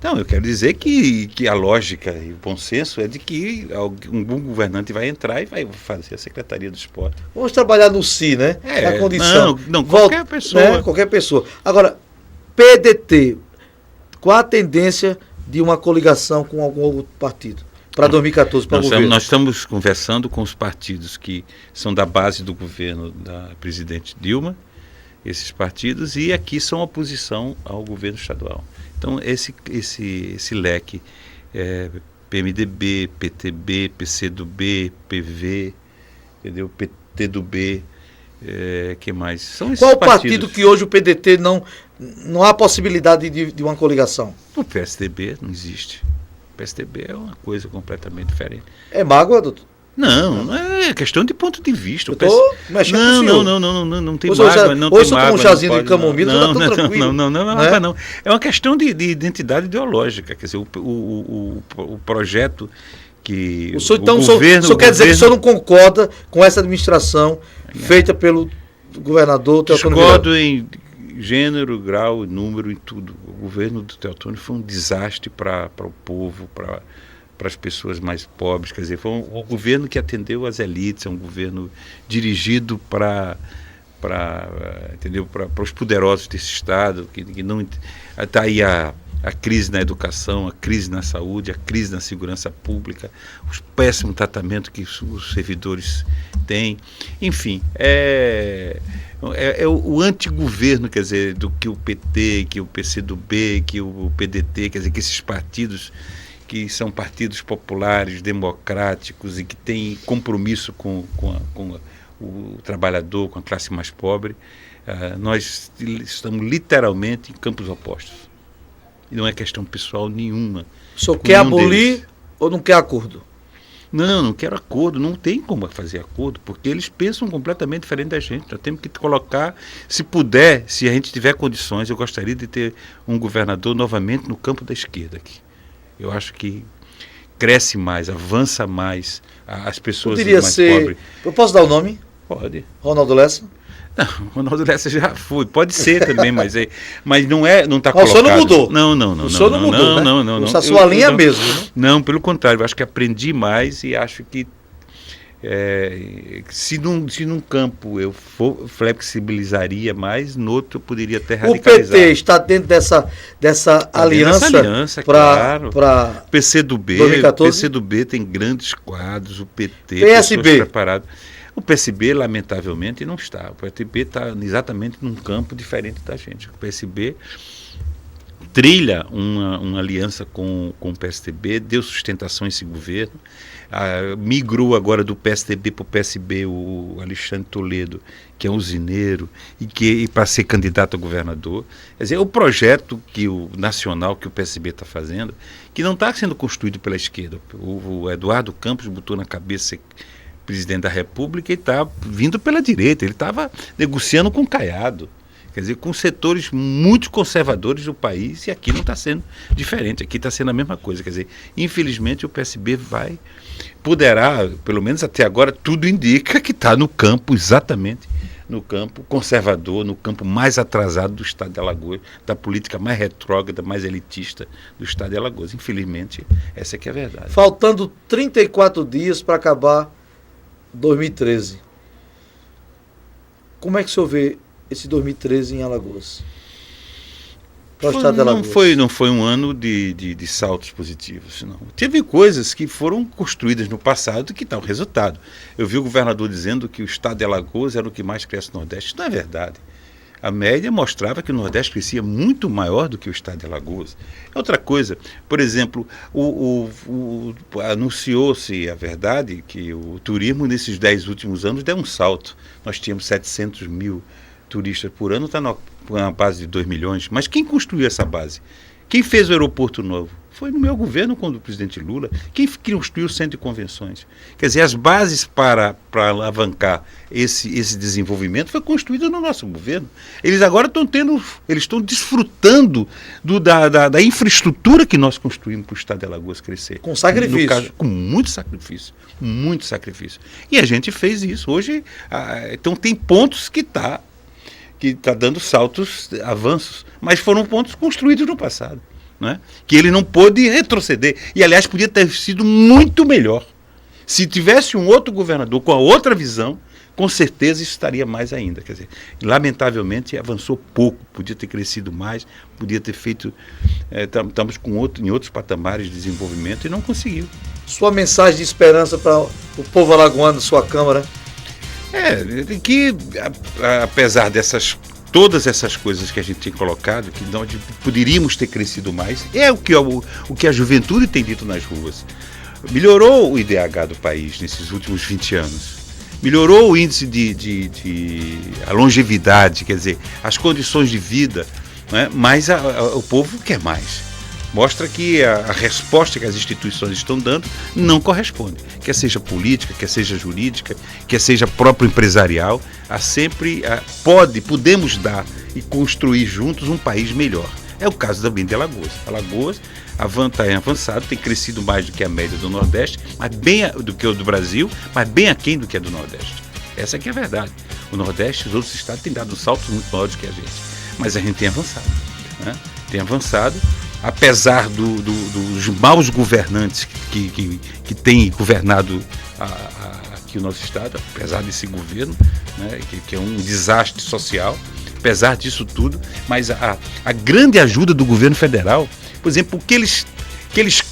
Não, eu quero dizer que a lógica e o bom senso é de que um bom governante vai entrar e vai fazer a Secretaria do Esporte. Vamos trabalhar no si, né? Na condição. Não, qualquer pessoa. Né? Qualquer pessoa. Agora, PDT, qual a tendência de uma coligação com algum outro partido para 2014, para o governo? Nós estamos conversando com os partidos que são da base do governo da presidente Dilma, esses partidos, e aqui são oposição ao governo estadual. Então, esse leque, PMDB, PTB, PCdoB, PV, entendeu? PTdoB, que mais? São esses Qual partido que hoje o PDT não há possibilidade de uma coligação? O PSDB não existe. O PSDB é uma coisa completamente diferente. É mágoa, doutor? Não é questão de ponto de vista. Eu estou mexendo com o senhor. Não tem mágoa. Hoje eu tomo um chazinho de camomila, já está tudo tranquilo. Não. É uma questão de identidade ideológica. Quer dizer, o projeto que o senhor quer dizer que o senhor não concorda com essa administração feita pelo governador Teotônio Vieira? Discordo em gênero, grau, número, em tudo. O governo do Teotônio foi um desastre para o povo, para as pessoas mais pobres. Quer dizer, foi um governo que atendeu as elites, é um governo dirigido para os poderosos desse Estado, que não está aí a crise na educação, a crise na saúde, a crise na segurança pública, os péssimos tratamentos que os servidores têm. Enfim, é o antigoverno, quer dizer, do que o PT, que o PCdoB, que o PDT, quer dizer, que esses partidos que são partidos populares, democráticos e que têm compromisso com o trabalhador, com a classe mais pobre, nós estamos literalmente em campos opostos. E não é questão pessoal nenhuma. O senhor quer abolir ou não quer acordo? Não quero acordo, não tem como fazer acordo, porque eles pensam completamente diferente da gente. Nós temos que colocar, se puder, se a gente tiver condições, eu gostaria de ter um governador novamente no campo da esquerda aqui. Eu acho que cresce mais, avança mais as pessoas mais pobres. Eu posso dar o nome? Pode. Ronaldo Lessa? Não, o Ronaldo Lessa já foi, pode ser também, mas não está colocado. O senhor não mudou. Não. O senhor não mudou, né? Não. A sua linha é mesmo, né? Não, pelo contrário, eu acho que aprendi mais e acho que se num campo eu flexibilizaria mais, no outro eu poderia até radicalizar. O PT está dentro dessa aliança para PCdoB, 2014? O PCdoB tem grandes quadros, o PT, PSB. pessoas preparadas. O PSB, lamentavelmente, não está. O PSB está exatamente num campo diferente da gente. O PSB trilha uma aliança com o PSDB, deu sustentação a esse governo, migrou agora do PSDB para o PSB o Alexandre Toledo, que é um usineiro, e para ser candidato a governador. Quer dizer, o projeto nacional que o PSB está fazendo, que não está sendo construído pela esquerda. O Eduardo Campos botou na cabeça presidente da República e está vindo pela direita. Ele estava negociando com o Caiado, quer dizer, com setores muito conservadores do país, e aqui não está sendo diferente, aqui está sendo a mesma coisa. Quer dizer, infelizmente o PSB poderá, pelo menos até agora, tudo indica que está no campo, exatamente no campo conservador, no campo mais atrasado do Estado de Alagoas, da política mais retrógrada, mais elitista do Estado de Alagoas. Infelizmente, essa é que é a verdade. Faltando 34 dias para acabar 2013. Como é que o senhor vê esse 2013 em Alagoas? Para o estado de Alagoas. Não foi um ano de saltos positivos, não. Teve coisas que foram construídas no passado que dão resultado. Eu vi o governador dizendo que o estado de Alagoas era o que mais cresce no Nordeste. Isso não é verdade. A média mostrava que o Nordeste crescia muito maior do que o estado de Alagoas. Outra coisa, por exemplo, anunciou-se, a verdade, que o turismo nesses 10 últimos anos deu um salto. Nós tínhamos 700 mil turistas por ano, está na base de 2 milhões. Mas quem construiu essa base? Quem fez o aeroporto novo? Foi no meu governo, quando o presidente Lula. Quem construiu o centro de convenções? Quer dizer, as bases para alavancar esse desenvolvimento foi construído no nosso governo. Eles agora estão desfrutando da infraestrutura que nós construímos para o estado de Alagoas crescer. Com sacrifício. Com muito sacrifício. Muito sacrifício. E a gente fez isso. Hoje, então tem pontos que está dando saltos, avanços, mas foram pontos construídos no passado. Né? Que ele não pôde retroceder. E, aliás, podia ter sido muito melhor. Se tivesse um outro governador com a outra visão, com certeza isso estaria mais ainda. Quer dizer, lamentavelmente avançou pouco, podia ter crescido mais, podia ter feito. Estamos em outros patamares de desenvolvimento e não conseguiu. Sua mensagem de esperança para o povo alagoano, sua Câmara? Que apesar todas essas coisas que a gente tem colocado, que nós poderíamos ter crescido mais, é o que a juventude tem dito nas ruas. Melhorou o IDH do país nesses últimos 20 anos. Melhorou o índice a longevidade, quer dizer, as condições de vida, né? Mas o povo quer mais. Mostra que a resposta que as instituições estão dando não corresponde. Quer seja política, quer seja jurídica, quer seja próprio empresarial, podemos dar e construir juntos um país melhor. É o caso também de Alagoas. Alagoas está avançado, tem crescido mais do que a média do Nordeste, do que o do Brasil, mas bem aquém do que a do Nordeste. Essa aqui é a verdade. O Nordeste, os outros estados têm dado saltos muito maiores que a gente. Mas a gente tem avançado. Né? Tem avançado. Apesar dos maus governantes que têm governado aqui o nosso estado, apesar desse governo, né, que é um desastre social, apesar disso tudo, mas a grande ajuda do governo federal, por exemplo, o que eles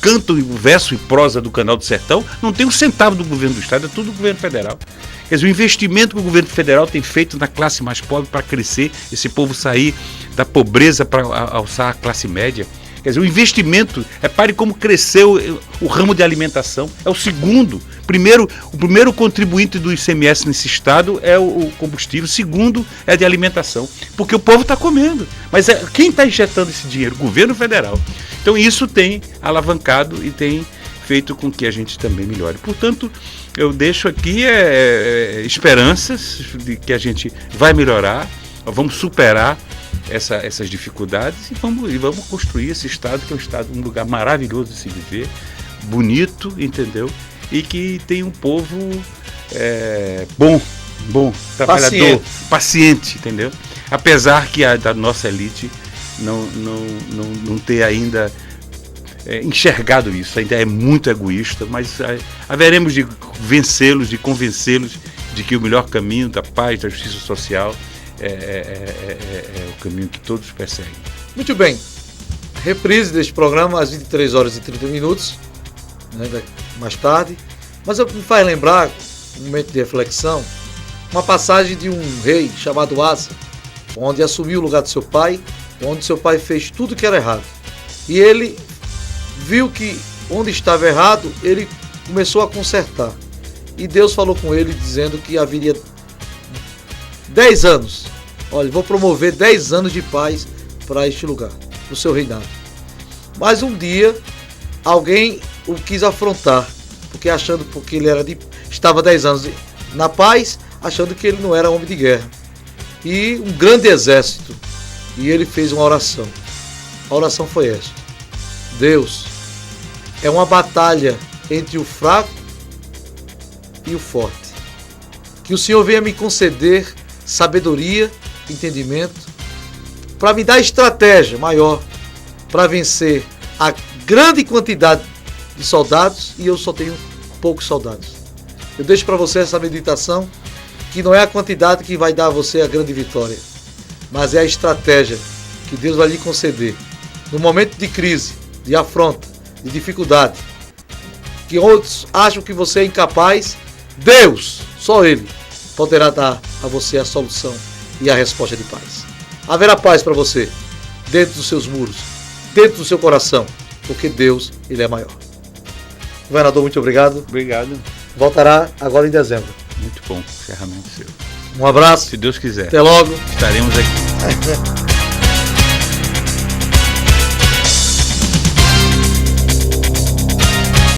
cantam o verso e prosa do Canal do Sertão, não tem um centavo do governo do estado, é tudo do governo federal. Quer dizer, o investimento que o governo federal tem feito na classe mais pobre para crescer, esse povo sair da pobreza para alçar a classe média. Quer dizer, o investimento, repare como cresceu o ramo de alimentação, é o segundo. O primeiro contribuinte do ICMS nesse estado é o combustível, o segundo é de alimentação, porque o povo está comendo. Mas quem está injetando esse dinheiro? O governo federal. Então isso tem alavancado e tem feito com que a gente também melhore. Portanto, eu deixo aqui esperanças de que a gente vai melhorar, vamos superar essas dificuldades e vamos construir esse estado, que é um lugar maravilhoso de se viver, bonito, entendeu? E que tem um povo bom, trabalhador, paciente, entendeu? Apesar que da nossa elite não ter ainda enxergado isso, ainda é muito egoísta, mas haveremos de vencê-los, de convencê-los de que o melhor caminho da paz, da justiça social é o caminho que todos perseguem. Muito bem. Reprise deste programa às 23 horas e 30 minutos, né, mais tarde. Mas me faz lembrar, um momento de reflexão, uma passagem de um rei chamado Asa, onde assumiu o lugar do seu pai, onde seu pai fez tudo que era errado. E ele viu que onde estava errado, ele começou a consertar. E Deus falou com ele dizendo que haveria 10 anos. Olha, vou promover 10 anos de paz para este lugar, para o seu reinado. Mas um dia, alguém o quis afrontar, porque ele estava 10 anos na paz, achando que ele não era homem de guerra. E um grande exército. E ele fez uma oração. A oração foi esta: Deus, é uma batalha entre o fraco e o forte. Que o Senhor venha me conceder sabedoria, entendimento, para me dar estratégia maior para vencer a grande quantidade de soldados, e eu só tenho poucos soldados. Eu deixo para você essa meditação, que não é a quantidade que vai dar a você a grande vitória, mas é a estratégia que Deus vai lhe conceder. No momento de crise, de afronta, de dificuldade, que outros acham que você é incapaz, Deus, só Ele, poderá dar a você a solução e a resposta de paz. Haverá paz para você, dentro dos seus muros, dentro do seu coração, porque Deus, Ele é maior. Governador, muito obrigado. Obrigado. Voltará agora em dezembro. Muito bom, encerramento seu. Um abraço. Se Deus quiser. Até logo. Estaremos aqui.